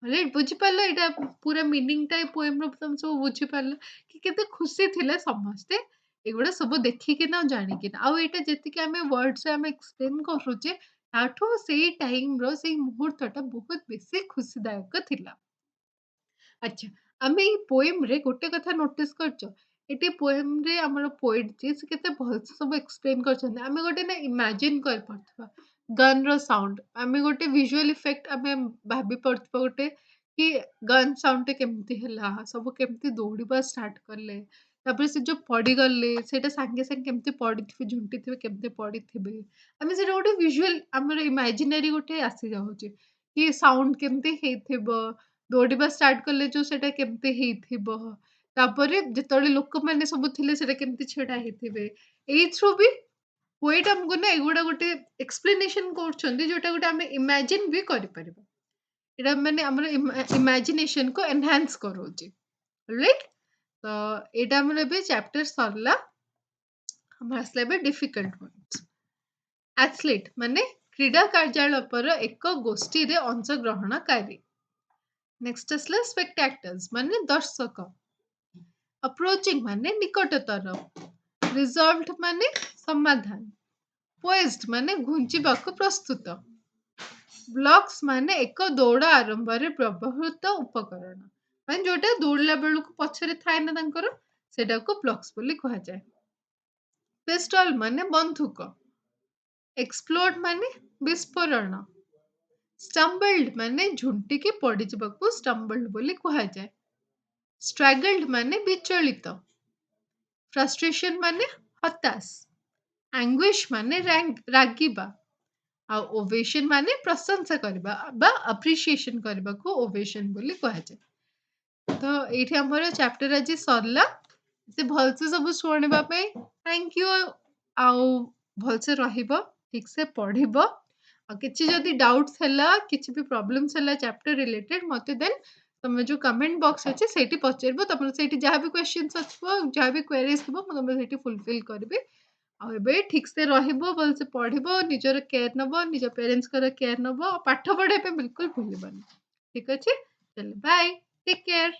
ରାଇଟ୍ ବୁଝିପାରିଲ ଏଇଟା ପୁରା ମିନିଂଟା ଏ ପୋଏମର ତମେ ସବୁ ବୁଝିପାରିଲ କି କେତେ ଖୁସି ଥିଲେ ସମସ୍ତେ ଏଗୁଡ଼ା ସବୁ ଦେଖିକିନା ଆଉ ଜାଣିକିନା। ଆଉ ଏଇଟା ଯେତିକି ଆମେ ୱାର୍ଡସରେ ଆମେ ଏକ୍ସପ୍ଲେନ୍ କରୁଛେ ତାଠୁ ସେଇ ଟାଇମର ସେଇ ମୁହୂର୍ତ୍ତଟା ବହୁତ ବେଶୀ ଖୁସିଦାୟକ ଥିଲା। ଆଚ୍ଛା, ଆମେ ଏଇ ପୋଏମରେ ଗୋଟେ କଥା ନୋଟିସ୍ କରିଛ? ଏଠି ପୋଏମରେ ଆମର ପୋଏଟ୍ ଯିଏ ସେ କେତେ ଭଲସେ ସବୁ ଏକ୍ସପ୍ଲେନ୍ କରିଛନ୍ତି। ଆମେ ଗୋଟେ ନା ଇମାଜିନ୍ କରିପାରୁଥିବା ଗନ୍‌ର ସାଉଣ୍ଡ। ଆମେ ଗୋଟେ ଭିଜୁଆଲ୍ ଇଫେକ୍ଟ ଆମେ ଭାବି ପାରୁଥିବା ଗୋଟେ କି ଗନ୍ ସାଉଣ୍ଡଟା କେମିତି ହେଲା, ସବୁ କେମିତି ଦୌଡ଼ିବା ଷ୍ଟାର୍ଟ କଲେ। ତାପରେ ସେ ଯୋଉ ପଡ଼ିଗଲେ ସେଇଟା ସାଙ୍ଗେ ସାଙ୍ଗେ କେମିତି ପଡ଼ିଥିବେ, ଝୁଣ୍ଟିଥିବେ, କେମିତି ପଡ଼ିଥିବେ। ଆମେ ସେଇଟା ଗୋଟେ ଭିଜୁଆଲ୍ ଆମର ଇମାଜିନାରୀ ଗୋଟେ ଆସିଯାଉଛି କି ସାଉଣ୍ଡ କେମିତି ହେଇଥିବ, ଦୌଡ଼ିବା ଷ୍ଟାର୍ଟ କଲେ ଯୋଉ ସେଇଟା କେମିତି ହେଇଥିବ। ତାପରେ ଯେତେବେଳେ ଲୋକମାନେ ସବୁ ଥିଲେ ସେଇଟା କେମିତି ଛିଡ଼ା ହେଇଥିବେ। ଏଇଥିରୁ ବି ପୋଏଟ୍ ଆମକୁ ନା ଏଗୁଡ଼ା ଗୋଟେ ଏକ୍ସପ୍ଲେନେସନ୍ କରୁଛନ୍ତି ଯୋଉଟା ଗୋଟେ ଆମେ ଇମାଜିନ୍ ବି କରିପାରିବା। ଏଇଟା ମାନେ ଆମର ଇମାଜିନେସନକୁ ଏନହାନ୍ସ କରଉଛି। ରାଇଟ୍? ତ ଏଇଟା ଆମର ଏବେ ଚାପ୍ଟର ସରିଲା। ଆମର ଆସିଲା ଏବେ ଡିଫିକଲ୍ଟ ୱାର୍ଡସ୍। ଆଥଲେଟ୍ ମାନେ କ୍ରୀଡ଼ା କାର୍ଯ୍ୟକଳାପର ଏକ ଗୋଷ୍ଠୀରେ ଅଂଶଗ୍ରହଣକାରୀ। ନେକ୍ସଟ ଆସିଲା ସ୍ପେକ୍ଟାଟର୍ସ ମାନେ ଦର୍ଶକ। ଅପ୍ରୋଚିଂ ମାନେ ନିକଟତର। ରିଜଲ୍ଭଡ୍ ମାନେ ସମାଧାନ। ପୋଏଜ୍ଡ ମାନେ ଘୁଞ୍ଚିବାକୁ ପ୍ରସ୍ତୁତ। ବ୍ଲକ୍ସ ମାନେ ଏକ ଦୌଡ଼ ଆରମ୍ଭରେ ବ୍ୟବହୃତ ଉପକରଣ। ମାନେ ଯୋଉଟା ଦୌଡ଼ିଲା ବେଳକୁ ପଛରେ ଥାଏ ନା ତାଙ୍କର ସେଟାକୁ ବ୍ଲକ୍ସ ବୋଲି କୁହାଯାଏ। ପିଷ୍ଟଲ ମାନେ ବନ୍ଧୁକ। ଏକ୍ସପ୍ଲୋଡ୍ ମାନେ ବିସ୍ଫୋରଣ। ଷ୍ଟମ୍ବଲ୍ଡ ମାନେ ଝୁଣ୍ଟିକି ପଡ଼ିଯିବାକୁ ଷ୍ଟମ୍ବଲ୍ଡ ବୋଲି କୁହାଯାଏ। ଷ୍ଟ୍ରାଗଲ୍ଡ ମାନେ ବିଚଳିତ। ଫ୍ରଷ୍ଟ୍ରେସନ ମାନେ ହତାଶ। ଆଙ୍ଗୁଇଶ ମାନେ ରାଗିବା। ଆଉ ଓଭେସନ ମାନେ ପ୍ରଶଂସା କରିବା ବା ଆପ୍ରିସିଏସନ କରିବାକୁ ଓଭେସନ ବୋଲି କୁହାଯାଏ। ତ ଏଇଠି ଆମର ଚାପ୍ଟର ଆଜି ସରିଲା। ଏତେ ଭଲସେ ସବୁ ଶୁଣିବା ପାଇଁ ଥ୍ୟାଙ୍କ ୟୁ। ଆଉ ଭଲସେ ରହିବ, ଠିକସେ ପଢ଼ିବ। ଆଉ କିଛି ଯଦି ଡାଉଟ୍ସ ହେଲା, କିଛି ବି ପ୍ରୋବ୍ଲେମ୍ସ ହେଲା ଚାପ୍ଟର ରିଲେଟେଡ୍ ମୋତେ ଦେନ୍ ତମେ ଯୋଉ କମେଣ୍ଟ ବକ୍ସ ଅଛି ସେଇଠି ପଚାରିବ। ତମର ସେଇଠି ଯାହା ବି କ୍ୱେଶ୍ଚିନ୍ସ ଥିବ, ଯାହା ବି କ୍ୱେରିଜ୍ ଥିବ ମୁଁ ତମର ସେଇଠି ଫୁଲଫିଲ୍ କରିବି। ଆଉ ଏବେ ଠିକସେ ରହିବ, ଭଲସେ ପଢ଼ିବ, ନିଜର କେୟାର ନବ, ନିଜ ପ୍ୟାରେଣ୍ଟସଙ୍କର କେୟାର ନବ। ଆଉ ପାଠ ପଢ଼ିବା ପାଇଁ ବିଲକୁଲ ଭୁଲିବନି। ଠିକ ଅଛି? ଚାଲ ବାଏ, ଟେକ୍ କେୟାର।